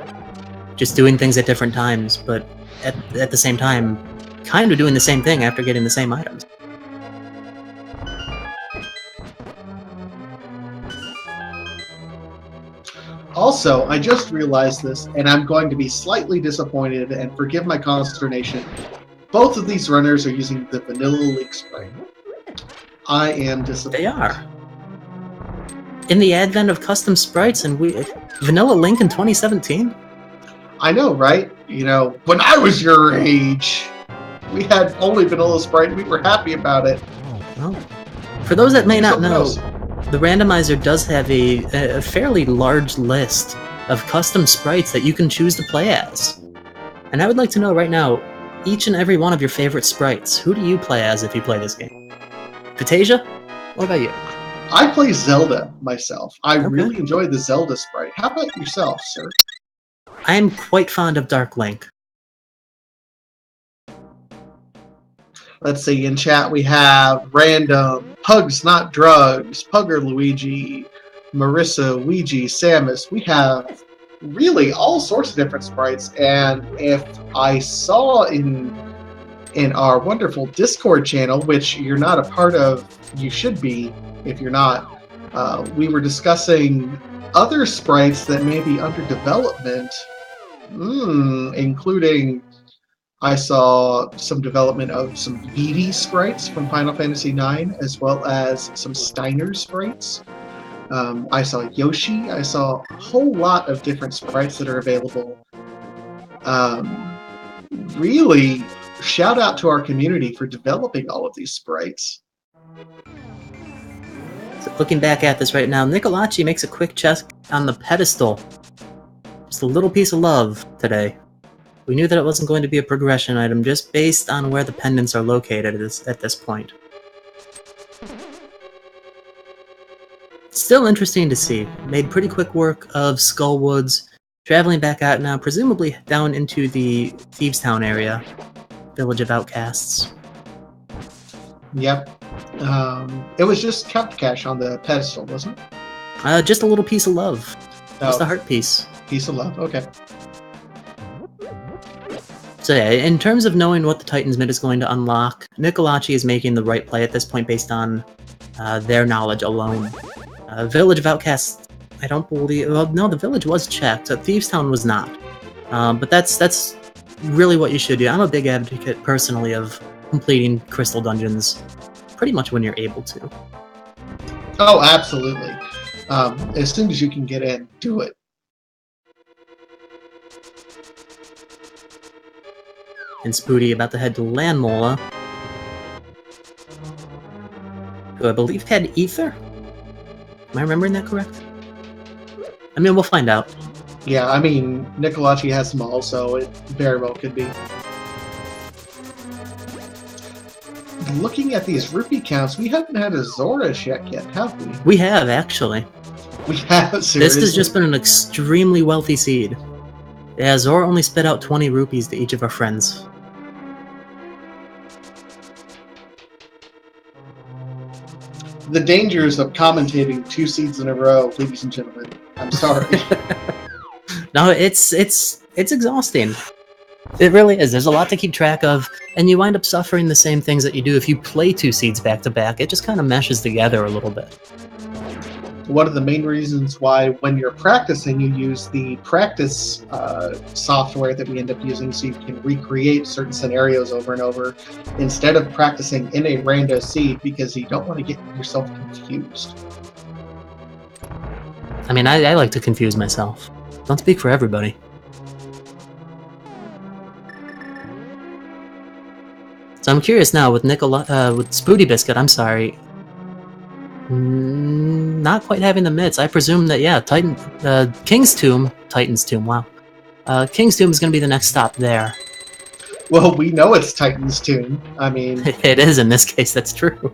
just doing things at different times, but at the same time, kind of doing the same thing after getting the same items. Also, I just realized this, and I'm going to be slightly disappointed, and forgive my consternation. Both of these runners are using the Vanilla Link Sprite. I am disappointed. They are. In the advent of custom sprites, and Vanilla Link in 2017? I know, right? You know, when I was your age, we had only Vanilla Sprite, and we were happy about it. Well, for those that may not know, else. the Randomizer does have a fairly large list of custom sprites that you can choose to play as. And I would like to know right now, each and every one of your favorite sprites. Who do you play as if you play this game? Fantasia? What about you? I play Zelda myself. I Okay. really enjoy the Zelda sprite. How about yourself, sir? I am quite fond of Dark Link. Let's see, in chat we have Random, Pugs Not Drugs, Pugger Luigi, Marissa, Ouija, Samus. We have really all sorts of different sprites, and if I saw in our wonderful Discord channel, which you're not a part of, you should be if you're not, we were discussing other sprites that may be under development, including I saw some development of some Beatty sprites from Final Fantasy IX, as well as some Steiner sprites. I saw Yoshi. I saw a whole lot of different sprites that are available. Really, shout out to our community for developing all of these sprites. So looking back at this right now, Nicholacci makes a quick check on the pedestal. Just a little piece of love today. We knew that it wasn't going to be a progression item just based on where the pendants are located at this point. Still interesting to see. Made pretty quick work of Skullwoods, traveling back out now, presumably down into the Thievestown area, Village of Outcasts. Yep. It was just Count Cash on the pedestal, wasn't it? Just a little piece of love. Just a heart piece. Piece of love, okay. So yeah, in terms of knowing what the Titan's Mid is going to unlock, Nicholacci is making the right play at this point based on their knowledge alone. Village of Outcasts, I don't believe... Well, no, the village was checked. Thievestown was not. But that's really what you should do. I'm a big advocate, personally, of completing crystal dungeons pretty much when you're able to. Oh, absolutely. As soon as you can get in, do it. And Spooty about to head to Landmola, who I believe had Ether? Am I remembering that correct? I mean, we'll find out. Yeah, I mean, Nicholacci has them all, so it very well could be. Looking at these rupee counts, we haven't had a Zora check yet, have we? We have, actually. We have, seriously. This has just been an extremely wealthy seed. Yeah, Zora only spit out 20 rupees to each of our friends. The dangers of commentating 2 seeds in a row, ladies and gentlemen. I'm sorry. No, it's exhausting. It really is. There's a lot to keep track of, and you wind up suffering the same things that you do if you play 2 seeds back to back. It just kind of meshes together a little bit. one of the main reasons why when you're practicing, you use the practice software that we end up using so you can recreate certain scenarios over and over instead of practicing in a rando seed because you don't want to get yourself confused. I mean, I like to confuse myself. Don't speak for everybody. So I'm curious now with with SpootyBiscuit. I'm sorry, not quite having the mitts. I presume that King's Tomb, Titan's Tomb. Wow, King's Tomb is going to be the next stop there. Well, we know it's Titan's Tomb. I mean, it is in this case. That's true.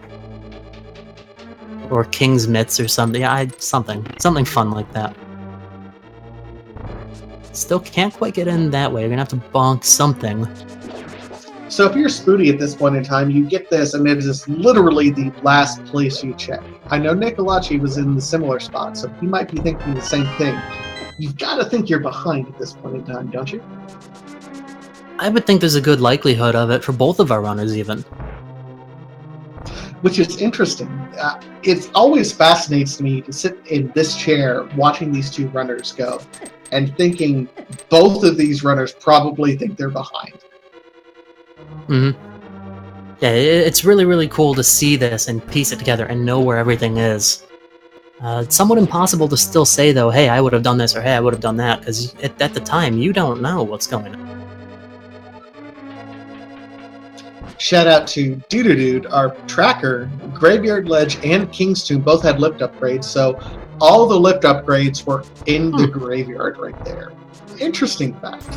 Or King's Mitts or something. Yeah, something fun like that. Still can't quite get in that way. You're gonna have to bonk something. So if you're Spooty at this point in time, you get this, and it is literally the last place you check. I know Nicholacci was in the similar spot, so he might be thinking the same thing. You've got to think you're behind at this point in time, don't you? I would think there's a good likelihood of it for both of our runners, even. Which is interesting. It always fascinates me to sit in this chair watching these two runners go and thinking both of these runners probably think they're behind. Yeah, it's really, really cool to see this and piece it together and know where everything is. It's somewhat impossible to still say, though, hey, I would have done this or hey, I would have done that, because at the time, you don't know what's going on. Shout out to Dude, our tracker. Graveyard Ledge and King's Tomb both had lift upgrades, so all the lift upgrades were in the graveyard right there. Interesting fact.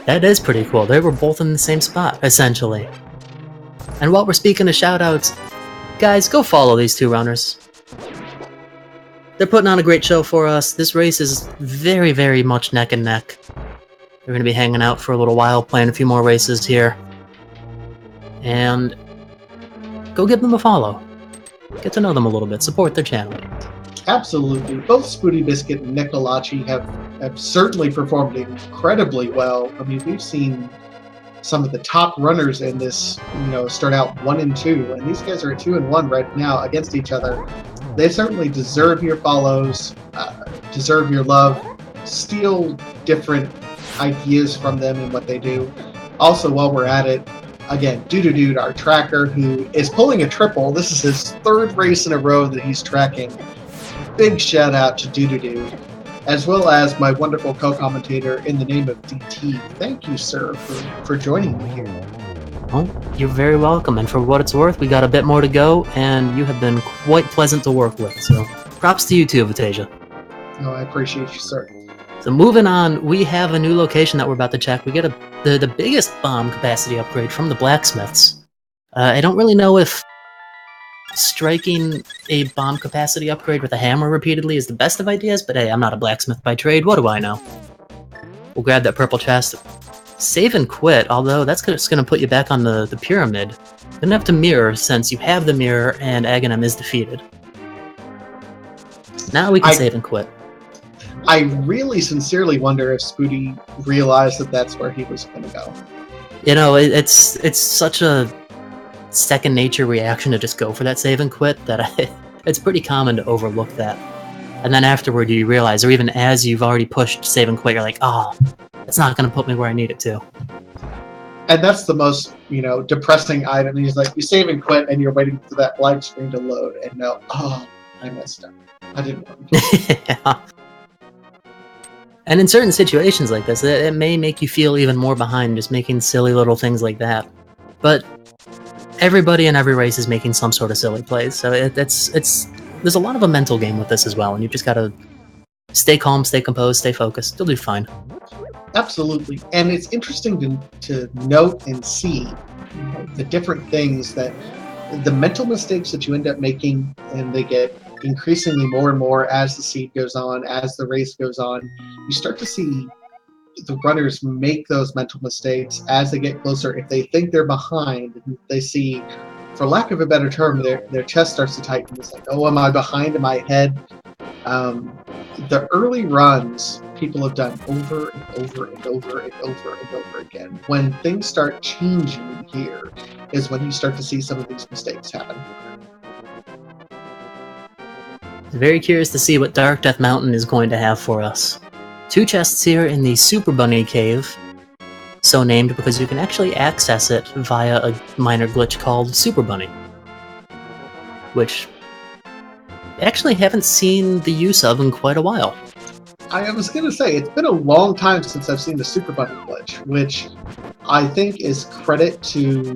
That is pretty cool. They were both in the same spot, essentially. And while we're speaking of shoutouts, guys, go follow these two runners. They're putting on a great show for us. This race is very, very much neck and neck. We're going to be hanging out for a little while, playing a few more races here. And go give them a follow. Get to know them a little bit. Support their channel. Absolutely. Both SpootyBiscuit and Nicholacci have certainly performed incredibly well. I mean, we've seen some of the top runners in this, start out 1 and 2, and these guys are at 2 and 1 right now against each other. They certainly deserve your follows, deserve your love, steal different ideas from them and what they do. Also, while we're at it, again, Dude, our tracker, who is pulling a triple. This is his 3rd race in a row that he's tracking. Big shout out to Dude, as well as my wonderful co-commentator in the name of DT. Thank you, sir, for joining me here. Well, you're very welcome, and for what it's worth, we got a bit more to go, and you have been quite pleasant to work with, so props to you too, Vitasia. Oh, I appreciate you, sir. So moving on, we have a new location that we're about to check. We get the biggest bomb capacity upgrade from the blacksmiths. I don't really know if striking a bomb capacity upgrade with a hammer repeatedly is the best of ideas, but hey, I'm not a blacksmith by trade, what do I know? We'll grab that purple chest. Save and quit, although that's just going to put you back on the pyramid. You don't have to mirror since you have the mirror and Agahnim is defeated. Now we can save and quit. I really sincerely wonder if Spooty realized that that's where he was going to go. It's such a second nature reaction to just go for that save and quit that it's pretty common to overlook that. And then afterward you realize, or even as you've already pushed save and quit, you're like, oh, it's not going to put me where I need it to. And that's the most, depressing item. He's like, you save and quit, and you're waiting for that blank screen to load, and now, oh, I messed up. I didn't want to. Yeah. And in certain situations like this, it may make you feel even more behind just making silly little things like that. But everybody in every race is making some sort of silly plays, so there's a lot of a mental game with this as well, and you just gotta stay calm, stay composed, stay focused. You'll do fine. Absolutely. And it's interesting to note and see the different things that the mental mistakes that you end up making, and they get increasingly more and more as the seed goes on, as the race goes on. You start to see the runners make those mental mistakes as they get closer. If they think they're behind, they see, for lack of a better term, their chest starts to tighten. It's like, oh, am I behind? Am I ahead? The early runs people have done over and over and over and over and over again. When things start changing here is when you start to see some of these mistakes happen. Very curious to see what Dark Death Mountain is going to have for us. 2 chests here in the Super Bunny Cave, so named because you can actually access it via a minor glitch called Super Bunny, which I actually haven't seen the use of in quite a while. I was going to say, it's been a long time since I've seen the Super Bunny glitch, which I think is credit to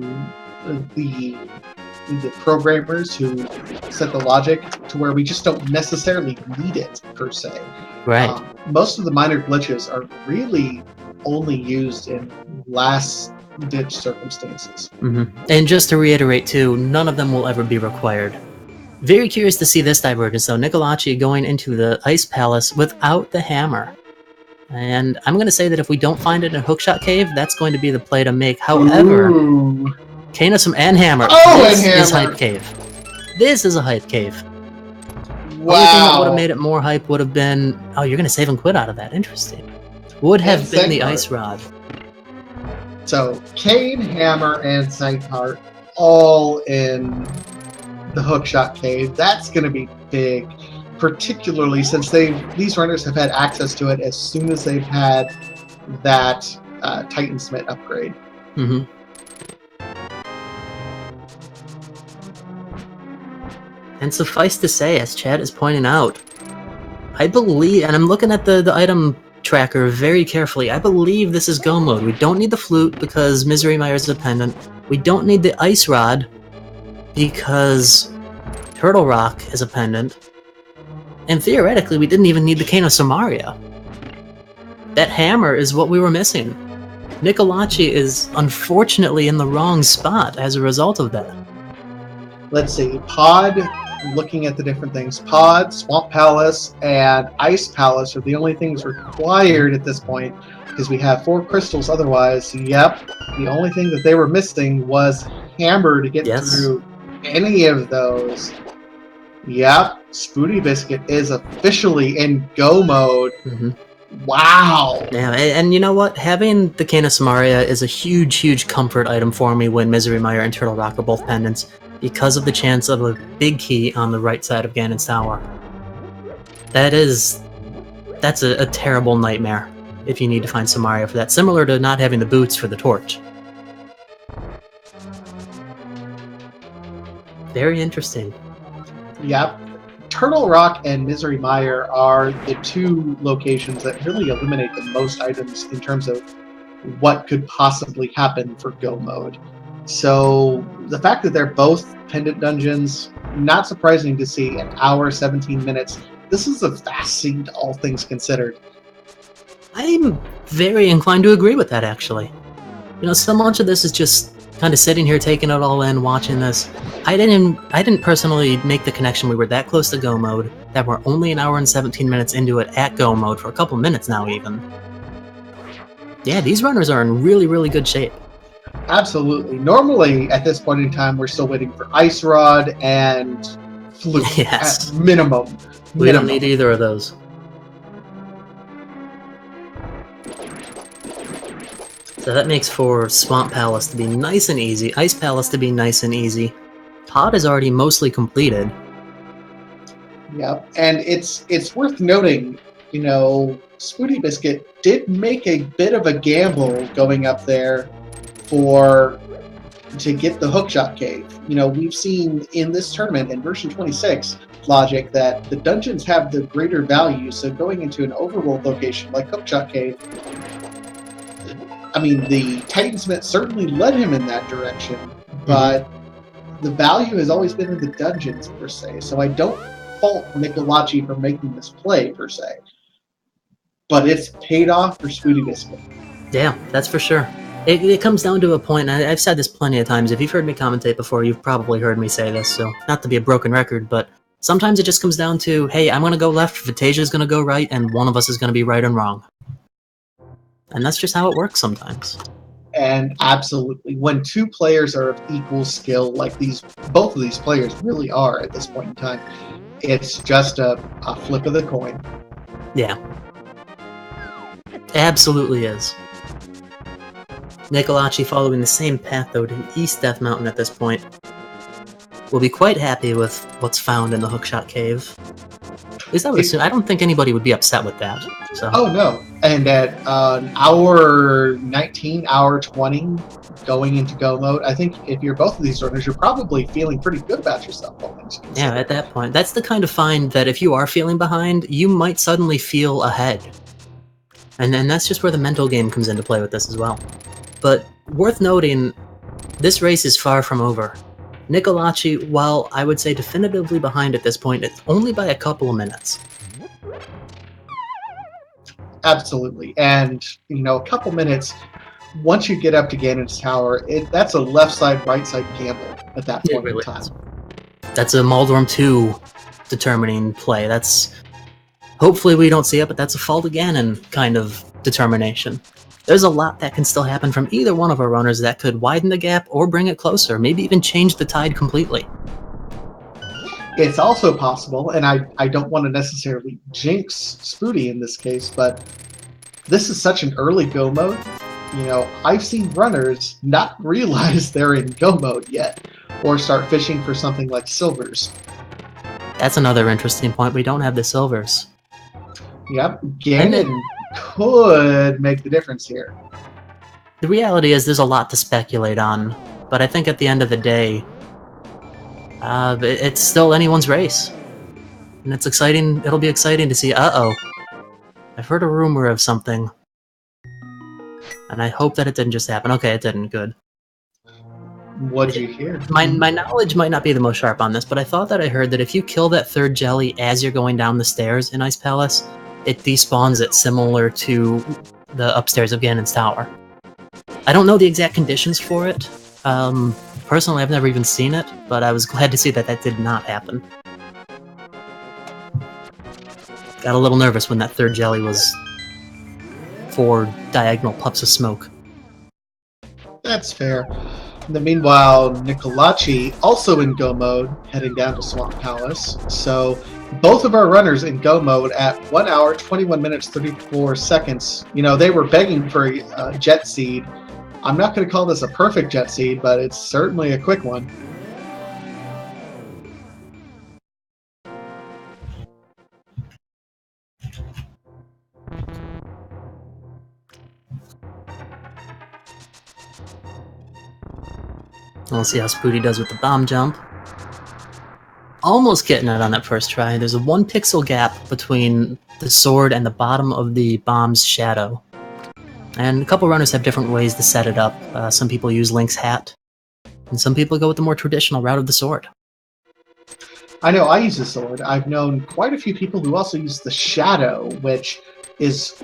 the programmers who set the logic to where we just don't necessarily need it, per se. Right. Most of the minor glitches are really only used in last-ditch circumstances. And just to reiterate, too, none of them will ever be required. Very curious to see this divergence, though. Nicholacci going into the Ice Palace without the hammer. And I'm going to say that if we don't find it in Hookshot Cave, that's going to be the play to make. However, Canosum and Hammer. This is Hype Cave. This is a Hype Cave. Wow. The only thing that would have made it more hype would have been... Oh, you're going to save and quit out of that. Interesting. Would have been the Ice Rod. So, Kane, Hammer, and Sightheart all in the Hookshot Cave. That's going to be big, particularly since these runners have had access to it as soon as they've had that Titansmith upgrade. And suffice to say, as Chad is pointing out, I believe, and I'm looking at the item tracker very carefully, I believe this is Go mode. We don't need the flute because Misery Mire is a pendant. We don't need the Ice Rod because Turtle Rock is a pendant. And theoretically, we didn't even need the Cane of Samaria. That hammer is what we were missing. Nicholacci is unfortunately in the wrong spot as a result of that. Let's see, Pod, looking at the different things, Pod, Swamp Palace, and Ice Palace are the only things required at this point, because we have 4 crystals otherwise. Yep, the only thing that they were missing was Hammer to get through any of those. Yep, SpootyBiscuit is officially in Go mode. Wow! Yeah, and you know what? Having the Cane of Samaria is a huge, huge comfort item for me when Misery Mire and Turtle Rock are both pendants, because of the chance of a big key on the right side of Ganon's Tower. That's a terrible nightmare if you need to find Samaria for that, similar to not having the boots for the torch. Very interesting. Yep. Turtle Rock and Misery Mire are the 2 locations that really eliminate the most items in terms of what could possibly happen for Go mode. So the fact that they're both pendant dungeons, not surprising to see. An hour, 17 minutes. This is a fast scene, all things considered. I'm very inclined to agree with that, actually. You know, so much of this is just kind of sitting here, taking it all in, watching this. I didn't personally make the connection we were that close to Go mode, that we're only an hour and 17 minutes into it at Go mode for a couple minutes now, even. Yeah, these runners are in really, really good shape. Absolutely. Normally, at this point in time, we're still waiting for Ice Rod and Flute at minimum. We don't need either of those. So that makes for Swamp Palace to be nice and easy, Ice Palace to be nice and easy. Pod is already mostly completed. Yep, and it's worth noting, you know, SpootyBiscuit did make a bit of a gamble going up there to get the Hookshot Cave. You know, we've seen in this tournament, in version 26, logic that the dungeons have the greater value, so going into an overworld location like Hookshot Cave, I mean, the Titansmith certainly led him in that direction, but the value has always been in the dungeons, per se, so I don't fault Nicholacci for making this play, per se. But it's paid off for SpootyBiscuit. Yeah, that's for sure. It comes down to a point, and I've said this plenty of times. If you've heard me commentate before, you've probably heard me say this, so not to be a broken record, but sometimes it just comes down to, hey, I'm going to go left, Vitasia's going to go right, and one of us is going to be right and wrong. And that's just how it works sometimes. And absolutely, when 2 players are of equal skill, like both of these players really are at this point in time, it's just a flip of the coin. Yeah. Absolutely is. Nicholacci, following the same path, though, to East Death Mountain at this point, will be quite happy with what's found in the Hookshot Cave. least I would assume. I don't think anybody would be upset with that. So. Oh no! And at hour 19, hour 20, going into go mode, I think if you're both of these runners, you're probably feeling pretty good about yourself. Yeah, at that point, that's the kind of find that if you are feeling behind, you might suddenly feel ahead. And then that's just where the mental game comes into play with this as well. But worth noting, this race is far from over. Nicholacci, while I would say definitively behind at this point, it's only by a couple of minutes. Absolutely. And, a couple minutes, once you get up to Ganon's Tower, that's a left side, right side gamble at that point in time. That's a Maldorm 2 determining play. That's... Hopefully we don't see it, but that's a Fall to Ganon kind of determination. There's a lot that can still happen from either one of our runners that could widen the gap or bring it closer, maybe even change the tide completely. It's also possible, and I don't want to necessarily jinx Spooty in this case, but this is such an early go mode. I've seen runners not realize they're in go mode yet, or start fishing for something like silvers. That's another interesting point. We don't have the silvers. Yep, Ganon could make the difference here. The reality is there's a lot to speculate on, but I think at the end of the day, it's still anyone's race. And it's exciting. It'll be exciting to see. Uh-oh. I've heard a rumor of something. And I hope that it didn't just happen. Okay, it didn't. Good. What'd you hear? My knowledge might not be the most sharp on this, but I thought that I heard that if you kill that third jelly as you're going down the stairs in Ice Palace, it despawns it similar to the upstairs of Ganon's Tower. I don't know the exact conditions for it. Personally, I've never even seen it, but I was glad to see that that did not happen. Got a little nervous when that third jelly was 4 diagonal puffs of smoke. That's fair. Meanwhile, Nicholacci, also in go mode, heading down to Swamp Palace. So both of our runners in go mode at 1 hour, 21 minutes, 34 seconds. They were begging for a jet seed. I'm not going to call this a perfect jet seed, but it's certainly a quick one. We'll see how Spooty does with the bomb jump. Almost getting it on that first try. There's a 1 pixel gap between the sword and the bottom of the bomb's shadow. And a couple runners have different ways to set it up. Some people use Link's hat, and some people go with the more traditional route of the sword. I know I use the sword. I've known quite a few people who also use the shadow, which is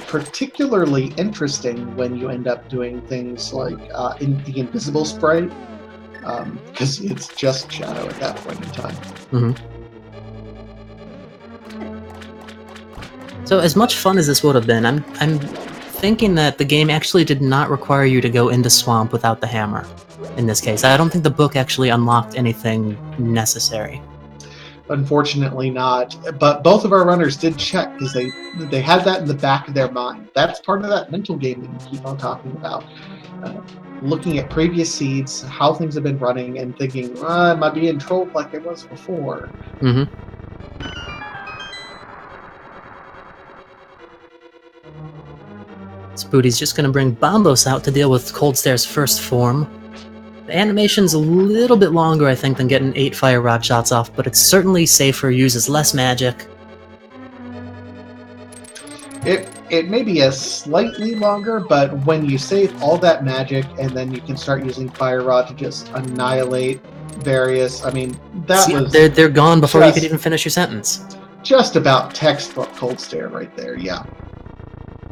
particularly interesting when you end up doing things like in the invisible spray, because it's just shadow at that point in time. Mm-hmm. So as much fun as this would have been, I'm thinking that the game actually did not require you to go into Swamp without the hammer. In this case, I don't think the book actually unlocked anything necessary. Unfortunately not, but both of our runners did check because they had that in the back of their mind. That's part of that mental game that you keep on talking about. Looking at previous seeds, how things have been running, and thinking, am I being trolled like I was before? Mm-hmm. Spooty's just going to bring Bombos out to deal with Cold Stare's first form. The animation's a little bit longer, I think, than getting 8 fire rod shots off, but it's certainly safer, uses less magic. It may be a slightly longer, but when you save all that magic and then you can start using fire rod to just annihilate various, they're gone before you could even finish your sentence. Just about textbook Cold Stare right there, yeah.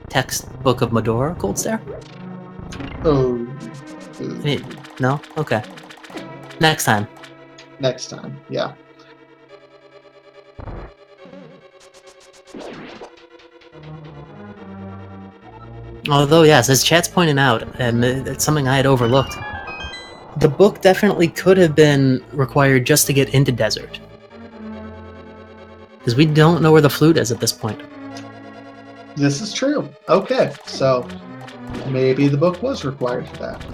Textbook of Medora, Cold Stare? Oh. No? Okay. Next time. Next time, yeah. Although, yes, as chat's pointing out, and it's something I had overlooked, the book definitely could have been required just to get into Desert. Because we don't know where the flute is at this point. This is true. Okay, so maybe the book was required for that.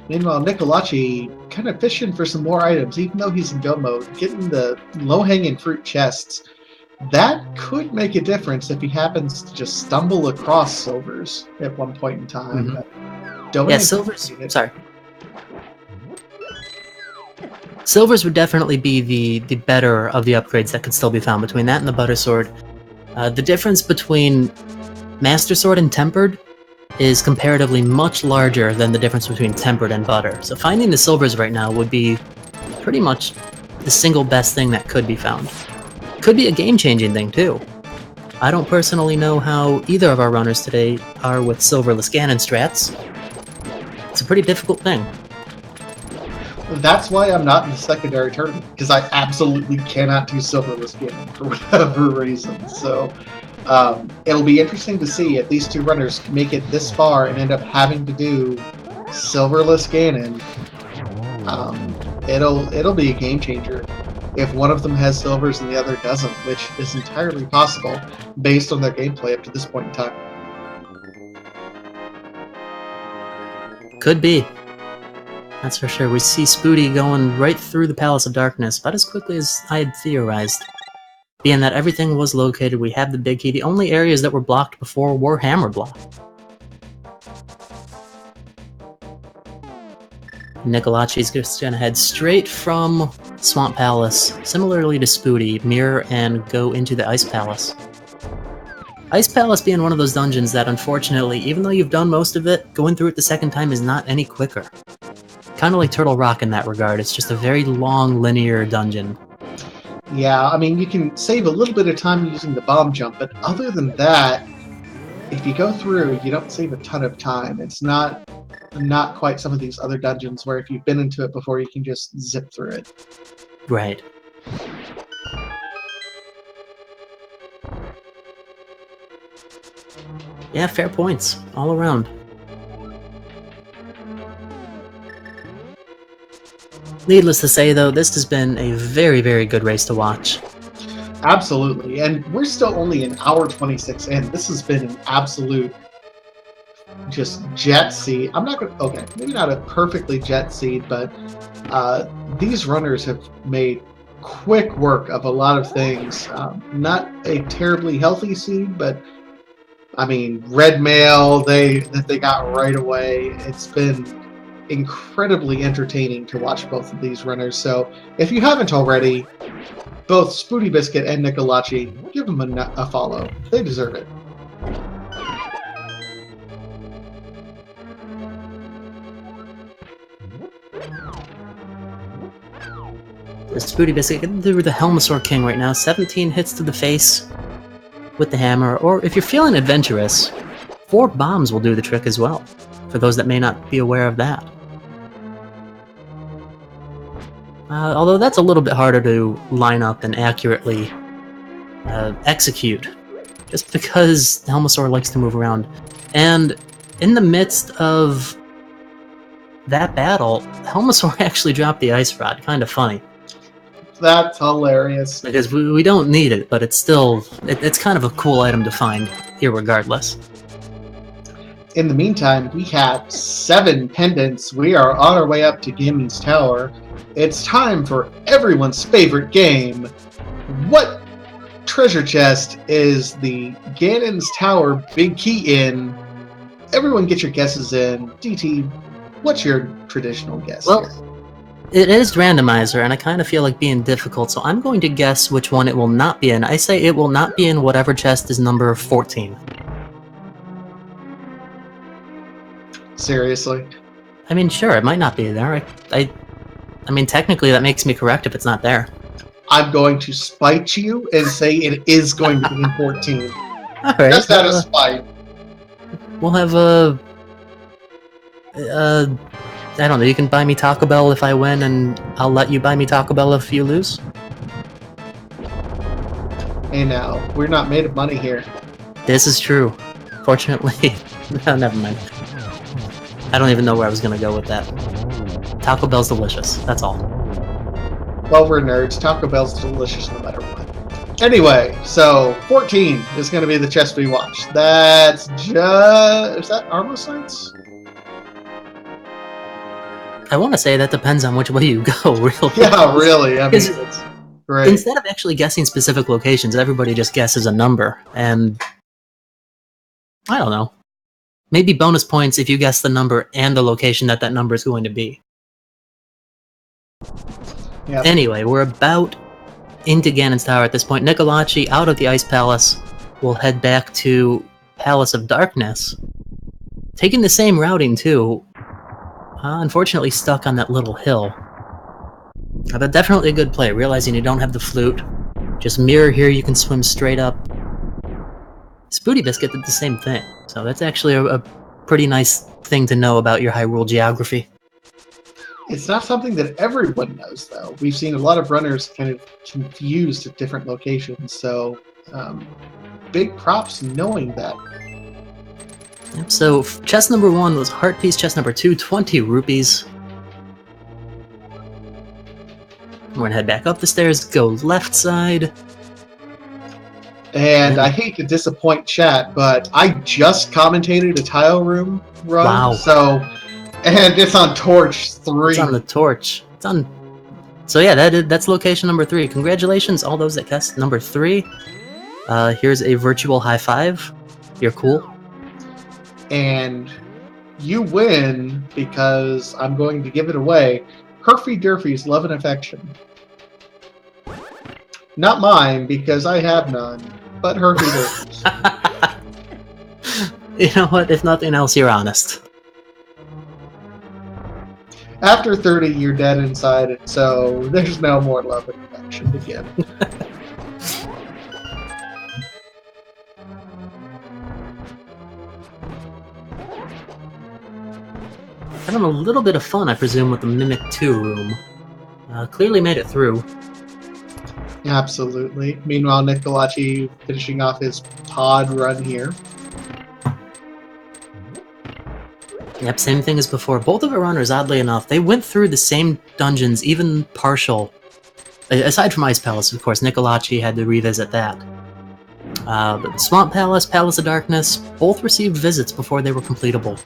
Meanwhile, Nicholacci kind of fishing for some more items, even though he's in go mode, getting the low-hanging fruit chests. That could make a difference if he happens to just stumble across silvers at one point in time. But don't silvers. Sorry. Silvers would definitely be the better of the upgrades that could still be found between that and the Butter Sword. The difference between Master Sword and Tempered is comparatively much larger than the difference between Tempered and Butter. So finding the silvers right now would be pretty much the single best thing that could be found. Could be a game-changing thing, too. I don't personally know how either of our runners today are with silverless Ganon strats. It's a pretty difficult thing. That's why I'm not in the secondary tournament, because I absolutely cannot do silverless Ganon for whatever reason. So it'll be interesting to see if these two runners make it this far and end up having to do silverless Ganon. It'll be a game changer if one of them has silvers and the other doesn't, which is entirely possible based on their gameplay up to this point in time. Could be. That's for sure. We see Spooty going right through the Palace of Darkness, about as quickly as I had theorized. Being that everything was located, we have the big key. The only areas that were blocked before were hammer blocked. Nicholacci's just gonna head straight from Swamp Palace, similarly to Spooty, mirror and go into the Ice Palace. Ice Palace being one of those dungeons that, unfortunately, even though you've done most of it, going through it the second time is not any quicker. Kind of like Turtle Rock in that regard. It's just a very long, linear dungeon. Yeah, I mean, you can save a little bit of time using the bomb jump, but other than that, if you go through, you don't save a ton of time. It's not quite some of these other dungeons where if you've been into it before, you can just zip through it. Right. Yeah, fair points. All around. Needless to say, though, this has been a very, very good race to watch. Absolutely, and we're still only an hour 26 in. This has been an absolute just jet seed. I'm not going to... Okay, maybe not a perfectly jet seed, but these runners have made quick work of a lot of things. Not a terribly healthy seed, but I mean, red mail that they got right away. It's been incredibly entertaining to watch both of these runners. So if you haven't already, both SpootyBiscuit and Nicholacci, give them a follow. They deserve it. The SpootyBiscuit getting through the Helmasaur King right now. 17 hits to the face with the hammer, or if you're feeling adventurous, 4 bombs will do the trick as well, for those that may not be aware of that. Although that's a little bit harder to line up and accurately execute, just because Helmasaur likes to move around. And in the midst of that battle, Helmasaur actually dropped the Ice Rod. Kind of funny. That's hilarious. Because we don't need it, but it's still... It's kind of a cool item to find, irregardless. In the meantime, we have 7 pendants. We are on our way up to Ganon's Tower. It's time for everyone's favorite game. What treasure chest is the Ganon's Tower big key in? Everyone get your guesses in. DT, what's your traditional guess? Well, here? It is Randomizer, and I kind of feel like being difficult, so I'm going to guess which one it will not be in. I say it will not be in whatever chest is number 14. Seriously? I mean, sure, it might not be there. I mean, technically, that makes me correct if it's not there. I'm going to spite you and say it is going to be in 14. All right. Just out of spite. We'll have a... I don't know, you can buy me Taco Bell if I win, and I'll let you buy me Taco Bell if you lose? Hey now, we're not made of money here. This is true. Fortunately. No, never mind. I don't even know where I was going to go with that. Taco Bell's delicious, that's all. Well, we're nerds. Taco Bell's delicious no matter what. Anyway, so 14 is going to be the chest we watch. That's just... Is that Armor Sights? I want to say that depends on which way you go, really. Yeah, really. I mean, it's great. Instead of actually guessing specific locations, everybody just guesses a number. And I don't know. Maybe bonus points if you guess the number and the location that that number is going to be. Yep. Anyway, we're about into Ganon's Tower at this point. Nicholacci, out of the Ice Palace, will head back to Palace of Darkness. Taking the same routing, too. Unfortunately stuck on that little hill. But definitely a good play, realizing you don't have the flute. Just mirror here, you can swim straight up. SpootyBiscuit did the same thing, so that's actually a pretty nice thing to know about your Hyrule geography. It's not something that everyone knows, though. We've seen a lot of runners kind of confused at different locations, so big props knowing that. Yep, so chest number 1 was heart piece, chest number 2, 20 rupees. We're gonna head back up the stairs, go left side. And I hate to disappoint chat, but I just commentated a tile room run. Wow. So, and it's on Torch 3. It's on the Torch. It's on. So yeah, that's location number 3. Congratulations, all those that guessed number 3. Here's a virtual high five. You're cool. And you win because I'm going to give it away. Herfy Durfy's Love and Affection. Not mine, because I have none, but Herfy Durfy's. You know what? If nothing else, you're honest. After 30, you're dead inside, and so there's no more love and affection to give. Having a little bit of fun, I presume, with the Mimic 2 room. Clearly made it through. Absolutely. Meanwhile, Nicholacci finishing off his pod run here. Yep, same thing as before. Both of our runners, oddly enough, they went through the same dungeons, even partial. Aside from Ice Palace, of course, Nicholacci had to revisit that. But the Swamp Palace, Palace of Darkness, both received visits before they were completable.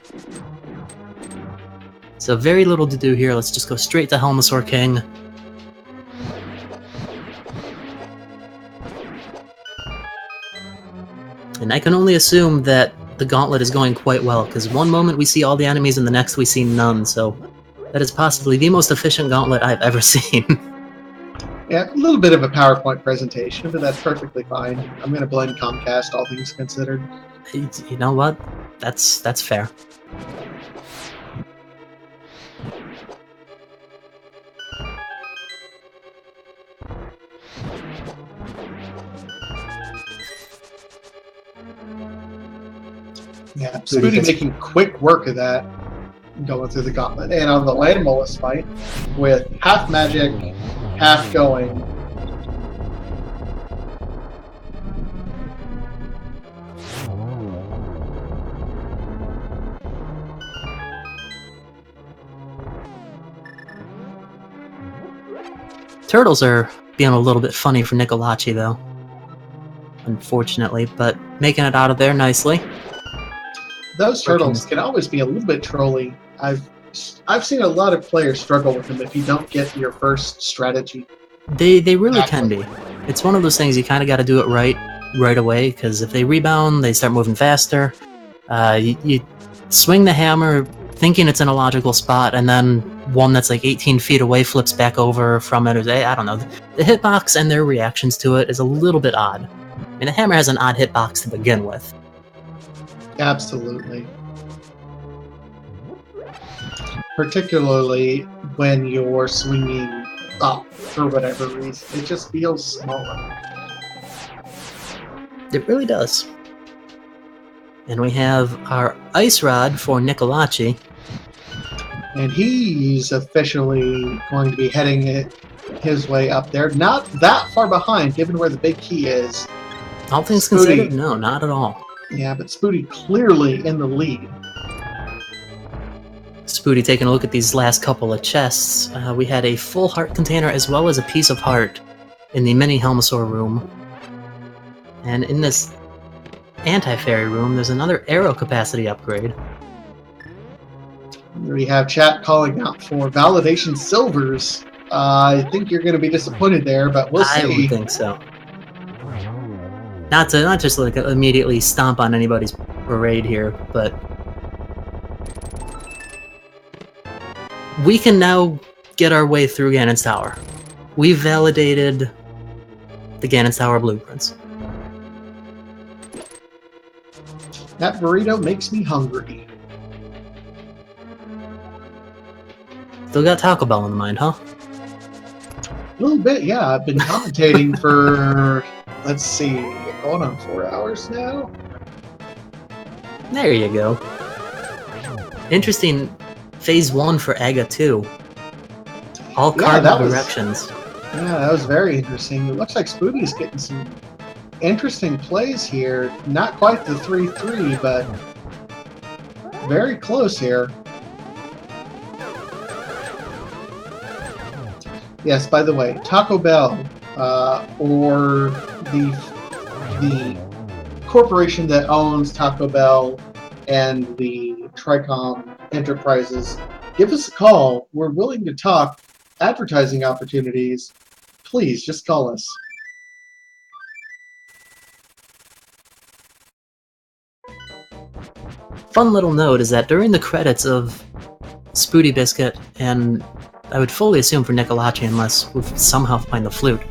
So very little to do here. Let's just go straight to Helmasaur King. And I can only assume that the gauntlet is going quite well, because one moment we see all the enemies and the next we see none, so that is possibly the most efficient gauntlet I've ever seen. Yeah, a little bit of a PowerPoint presentation, but that's perfectly fine. I'm going to blame Comcast, all things considered. You know what? That's fair. Yeah, Spooty making quick work of that, going through the gauntlet. And on the Landmolus fight, with half magic, half going. Turtles are being a little bit funny for Nicholacci, though. Unfortunately, but making it out of there nicely. Those turtles can always be a little bit trolly. I've seen a lot of players struggle with them if you don't get your first strategy. They really can be. It's one of those things you kind of got to do it right away, because if they rebound, they start moving faster. You swing the hammer thinking it's in a logical spot, and then one that's like 18 feet away flips back over from it. Or I don't know. The hitbox and their reactions to it is a little bit odd. I mean, the hammer has an odd hitbox to begin with. Absolutely. Particularly when you're swinging up for whatever reason. It just feels smaller. It really does. And we have our Ice Rod for Nicholacci. And he's officially going to be heading his way up there. Not that far behind, given where the big key is. All things considered, no, not at all. Yeah, but Spooty clearly in the lead. Spooty taking a look at these last couple of chests. We had a full heart container as well as a piece of heart in the mini Helmasaur room. And in this anti-fairy room, there's another arrow capacity upgrade. We have chat calling out for validation silvers. I think you're going to be disappointed there, but we'll see. I would think so. Not just like immediately stomp on anybody's parade here, but we can now get our way through Ganon's Tower. We've validated the Ganon's Tower blueprints. That burrito makes me hungry. Still got Taco Bell in the mind, huh? A little bit, yeah. I've been commentating for, let's see, going on 4 hours now. There you go. Interesting phase 1 for Aga 2. All cardinal directions. Yeah, that was very interesting. It looks like Spooty's getting some interesting plays here. Not quite the 3-3, but very close here. Yes, by the way, Taco Bell, or the corporation that owns Taco Bell and the Tricom Enterprises, give us a call. We're willing to talk advertising opportunities. Please, just call us. Fun little note is that during the credits of SpootyBiscuit, and I would fully assume for Nicholacci unless we somehow find the flute,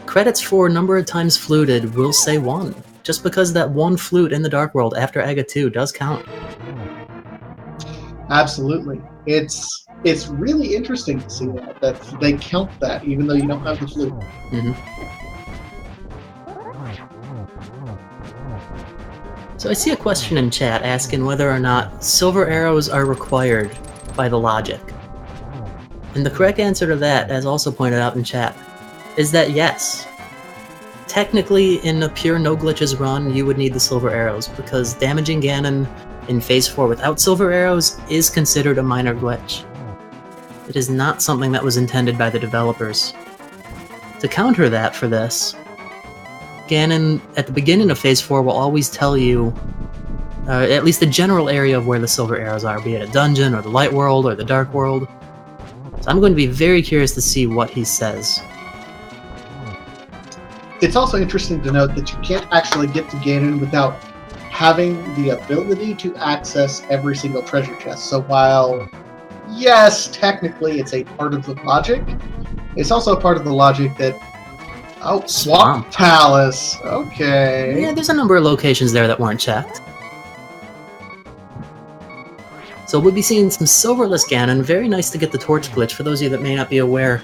credits for number of times fluted will say 1, just because that one flute in the Dark World after Aga 2 does count. Absolutely. It's really interesting to see that they count that even though you don't have the flute. Mm-hmm. So I see a question in chat asking whether or not silver arrows are required by the logic. And the correct answer to that, as also pointed out in chat, is that yes. Technically, in a pure no glitches run, you would need the silver arrows, because damaging Ganon in Phase 4 without silver arrows is considered a minor glitch. It is not something that was intended by the developers. To counter that for this, Ganon, at the beginning of Phase 4, will always tell you at least the general area of where the silver arrows are, be it a dungeon, or the light world, or the dark world. So I'm going to be very curious to see what he says. It's also interesting to note that you can't actually get to Ganon without having the ability to access every single treasure chest. So while, yes, technically it's a part of the logic, it's also a part of the logic that, oh, Swamp Palace, okay. Yeah, there's a number of locations there that weren't checked. So we'll be seeing some silverless Ganon. Very nice to get the torch glitch. For those of you that may not be aware,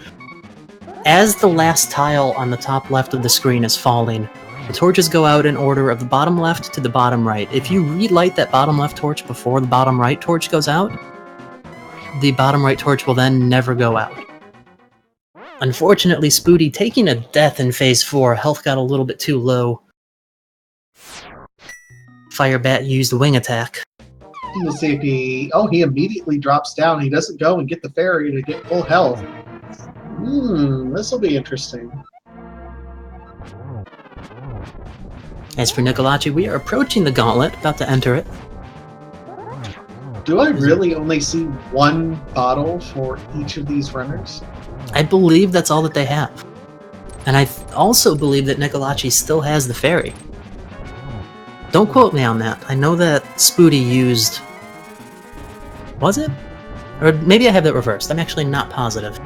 as the last tile on the top left of the screen is falling, the torches go out in order of the bottom left to the bottom right. If you relight that bottom left torch before the bottom right torch goes out, the bottom right torch will then never go out. Unfortunately, Spooty taking a death in Phase 4, health got a little bit too low. Firebat used the wing attack. We'll see if he immediately drops down. He doesn't go and get the fairy to get full health. This will be interesting. As for Nicholacci, we are approaching the gauntlet, about to enter it. Do I really only see one bottle for each of these runners? I believe that's all that they have. And I also believe that Nicholacci still has the fairy. Don't quote me on that. I know that Spooty used... Was it? Or maybe I have that reversed. I'm actually not positive.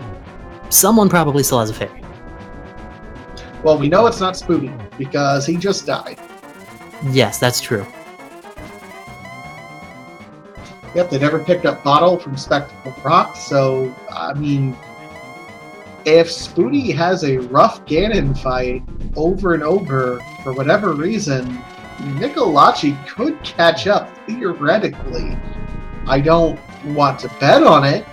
Someone probably still has a fairy. Well, we know it's not Spooty, because he just died. Yes, that's true. Yep, they never picked up Bottle from Spectacle Rock, so, I mean... If Spooty has a rough Ganon fight over and over, for whatever reason, Nicholacci could catch up, theoretically. I don't want to bet on it,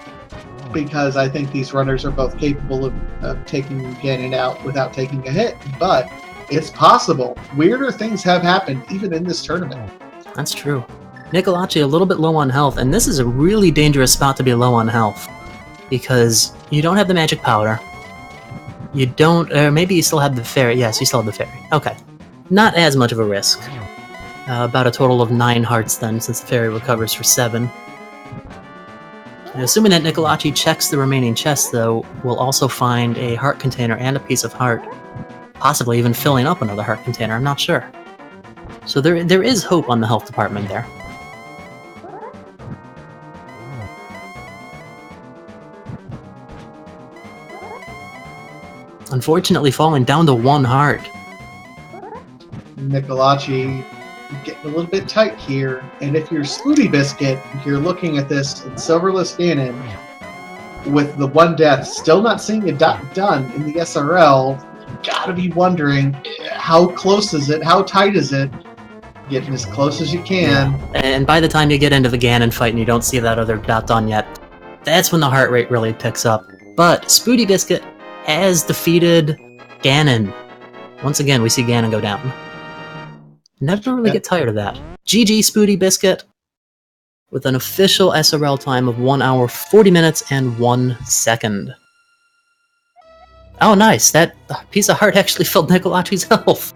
because I think these runners are both capable of taking Ganon out without taking a hit, but it's possible. Weirder things have happened, even in this tournament. That's true. Nicholacci a little bit low on health, and this is a really dangerous spot to be low on health, because you don't have the magic powder. You don't, or maybe you still have the fairy. Yes, you still have the fairy. Okay. Not as much of a risk. About a total of 9 hearts then, since the fairy recovers for 7. Assuming that Nicholacci checks the remaining chests, though, we'll also find a heart container and a piece of heart. Possibly even filling up another heart container, I'm not sure. So there is hope on the health department there. Unfortunately, falling down to 1 heart. Nicholacci getting a little bit tight here, and if you're SpootyBiscuit, you're looking at this in Silverless Ganon with the 1 death, still not seeing a done in the SRL. Gotta be wondering how close is it, how tight is it? Getting as close as you can. Yeah. And by the time you get into the Ganon fight and you don't see that other dot done yet, that's when the heart rate really picks up. But SpootyBiscuit has defeated Ganon. Once again, we see Ganon go down. Never really get tired of that. GG SpootyBiscuit with an official SRL time of 1 hour, 40 minutes, and 1 second. Oh, nice. That piece of heart actually filled Nicholacci's health.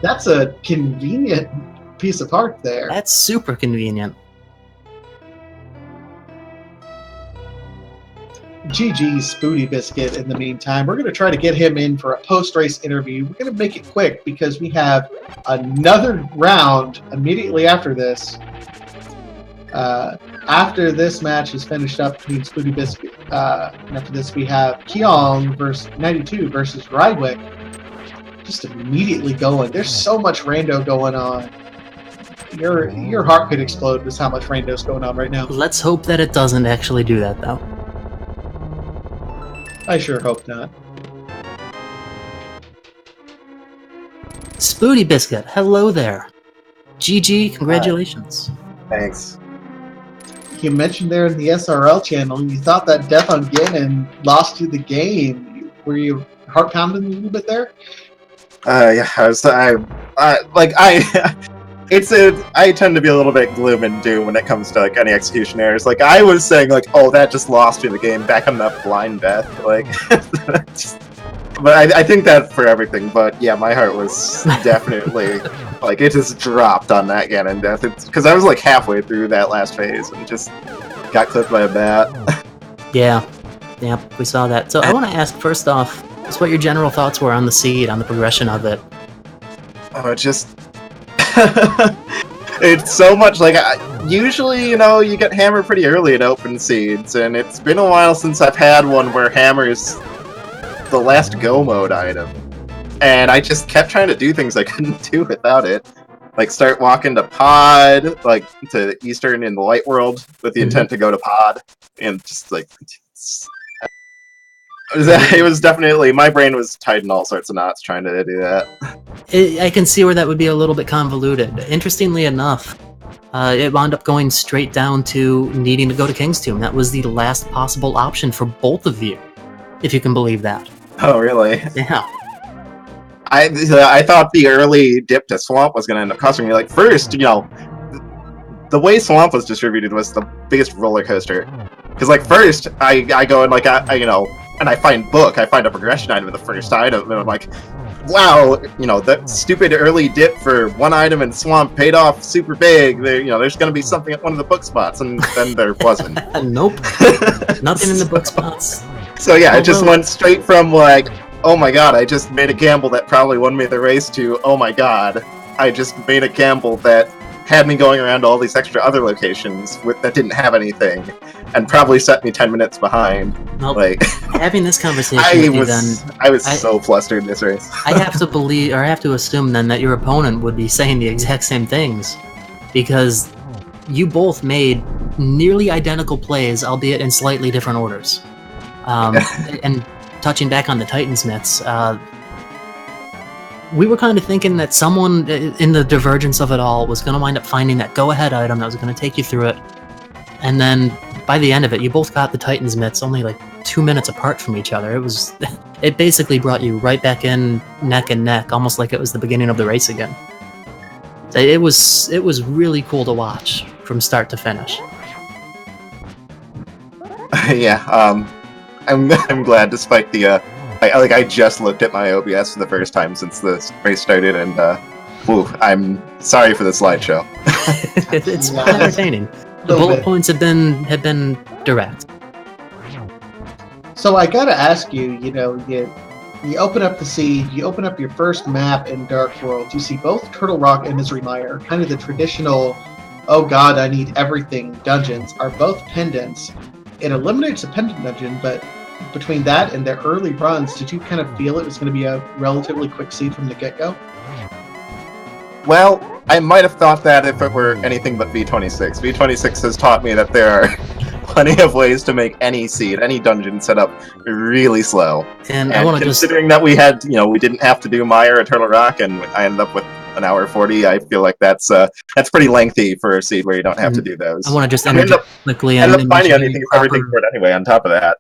That's a convenient piece of heart there. That's super convenient. GG SpootyBiscuit in the meantime. We're going to try to get him in for a post-race interview. We're going to make it quick because we have another round immediately after this. After this match is finished up between SpootyBiscuit, and after this we have Keong versus 92 versus Rydwick. Just immediately going. There's so much rando going on. Your heart could explode with how much rando's going on right now. Let's hope that it doesn't actually do that, though. I sure hope not. SpootyBiscuit, hello there. GG, congratulations. Thanks. You mentioned there in the SRL channel, you thought that death on Ganon lost you the game. Were you heart pounding a little bit there? Yeah, I tend to be a little bit gloom and doom when it comes to like any execution errors. Like I was saying, like, oh, that just lost me the game back on that blind death. Like, but I think that for everything. But yeah, my heart was definitely like it just dropped on that Ganon death. Because I was like halfway through that last phase and just got clipped by a bat. Yeah, we saw that. So I want to ask first off, just what your general thoughts were on the seed, on the progression of it. Oh, it's so much like usually, you know, you get hammer pretty early at open seeds, and it's been a while since I've had one where hammer's the last go mode item, and I just kept trying to do things I couldn't do without it, like start walking to pod, like to Eastern in the light world with the intent to go to pod, and just like it was definitely, my brain was tied in all sorts of knots trying to do that. I can see where that would be a little bit convoluted. Interestingly enough, it wound up going straight down to needing to go to King's Tomb. That was the last possible option for both of you, if you can believe that. Oh, really? Yeah. I thought the early dip to Swamp was going to end up costing me. Like, first, you know, the way Swamp was distributed was the biggest roller coaster. Because, like, first, I go and, like, you know, and I find a progression item in the first item, and I'm like, wow, you know, that stupid early dip for one item in Swamp paid off super big. There, you know, there's going to be something at one of the book spots, and then there wasn't. Nope. Nothing in the book spots. So yeah, it just went straight from like, oh my god, I just made a gamble that probably won me the race, to, oh my god, I just made a gamble that had me going around all these extra other locations that didn't have anything, and probably set me 10 minutes behind. Nope. Like, having this conversation with you, then I was so flustered in this race. I have to believe, or I have to assume then, that your opponent would be saying the exact same things, because you both made nearly identical plays, albeit in slightly different orders. And touching back on the Titansmiths, we were kind of thinking that someone in the divergence of it all was going to wind up finding that go-ahead item that was going to take you through it. And then by the end of it, you both got the Titansmiths only like 2 minutes apart from each other. It basically brought you right back in neck and neck, almost like it was the beginning of the race again. It was really cool to watch from start to finish. Yeah, I'm glad, despite the I just looked at my OBS for the first time since the race started, and I'm sorry for the slideshow. It's entertaining. The bullet points have been direct. So I gotta ask you, you open up the seed, you open up your first map in Dark World, you see both Turtle Rock and Misery Mire, kind of the traditional, oh god, I need everything dungeons, are both pendants. It eliminates a pendant dungeon, but between that and their early runs, did you kind of feel it was going to be a relatively quick seed from the get-go? Well, I might have thought that if it were anything but V26. V26 has taught me that there are plenty of ways to make any seed, any dungeon set up really slow. And I want to considering that we had, we didn't have to do Mire or Turtle Rock, and I ended up with an hour 40, I feel like that's pretty lengthy for a seed where you don't have to do those. I want to just interject quickly. End up finding anything everything for it anyway, on top of that.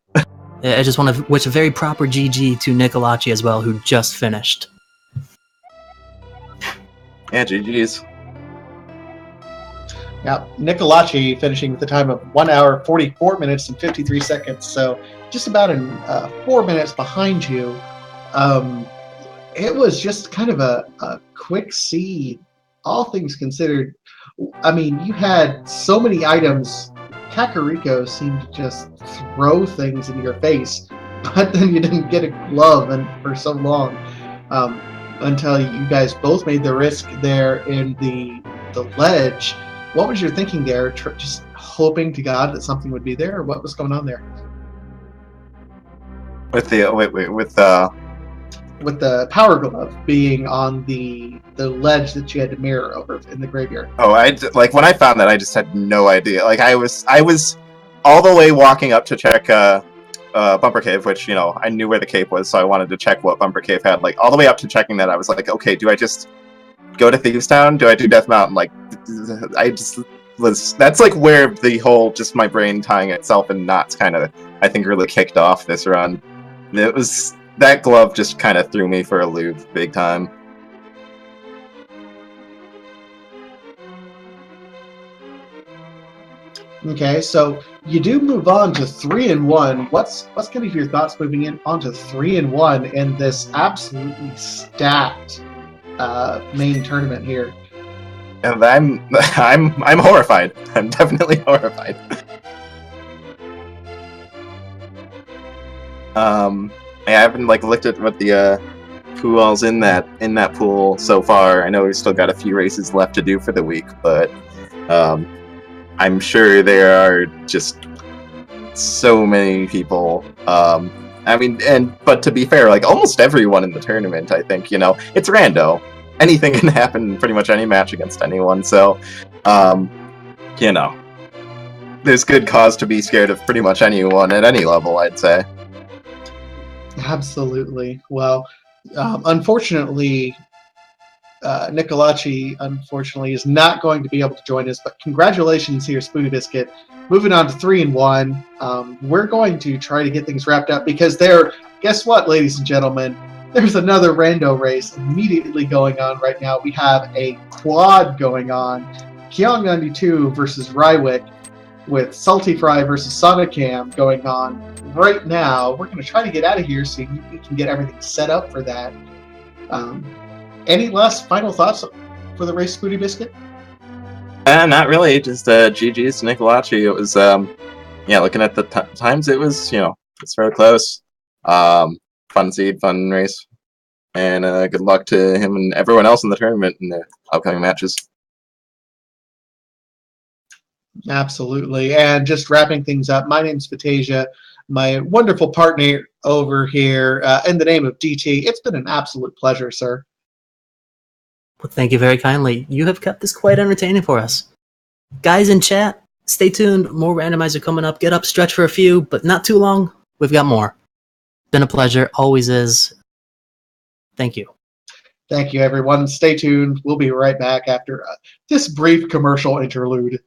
I just want to wish a very proper GG to Nicholacci as well, who just finished. Yeah, GG's. Yeah, Nicholacci finishing with a time of 1 hour, 44 minutes, and 53 seconds, so just about 4 minutes behind you. It was just kind of a quick seed, all things considered. I mean, you had so many items. Kakariko seemed to just throw things in your face, but then you didn't get a glove for so long until you guys both made the risk there in the ledge. What was your thinking there? Just hoping to God that something would be there, or what was going on there? With the with the power glove being on the ledge that you had to mirror over in the graveyard. Oh, when I found that, I just had no idea. Like I was all the way walking up to check Bumper Cave, which I knew where the cave was, so I wanted to check what Bumper Cave had. Like all the way up to checking that, I was like, okay, do I just go to Thieves Town? Do I do Death Mountain? Like that's like where the whole just my brain tying itself in knots kind of I think really kicked off this run. It was. That glove just kind of threw me for a loop big time. Okay, so you do move on to 3-1. What's going to be your thoughts moving on to 3-1 in this absolutely stacked main tournament here? And I'm horrified. I'm definitely horrified. I haven't looked at what the who all's in that pool so far. I know we've still got a few races left to do for the week, but I'm sure there are just so many people. But to be fair, almost everyone in the tournament, I think, it's rando. Anything can happen in pretty much any match against anyone, so there's good cause to be scared of pretty much anyone at any level, I'd say. Absolutely. Well, unfortunately, Nicholacci, is not going to be able to join us, but congratulations here, SpootyBiscuit. Moving on to 3-1. We're going to try to get things wrapped up because guess what, ladies and gentlemen? There's another rando race immediately going on right now. We have a quad going on. Kyong92 versus Rywick, with Salty Fry versus Sonacam going on right now. We're going to try to get out of here so we can get everything set up for that. Any last final thoughts for the race, SpootyBiscuit? Not really. Just GG's to Nicholacci. It was, looking at the times, it was, it's very close. Fun seed, fun race. And good luck to him and everyone else in the tournament in the upcoming matches. Absolutely. And just wrapping things up, my name's Fatasia, my wonderful partner over here in the name of DT. It's been an absolute pleasure, sir. Well, thank you very kindly. You have kept this quite entertaining for us. Guys in chat, stay tuned. More Randomizer coming up. Get up, stretch for a few, but not too long. We've got more. Been a pleasure. Always is. Thank you. Thank you, everyone. Stay tuned. We'll be right back after this brief commercial interlude.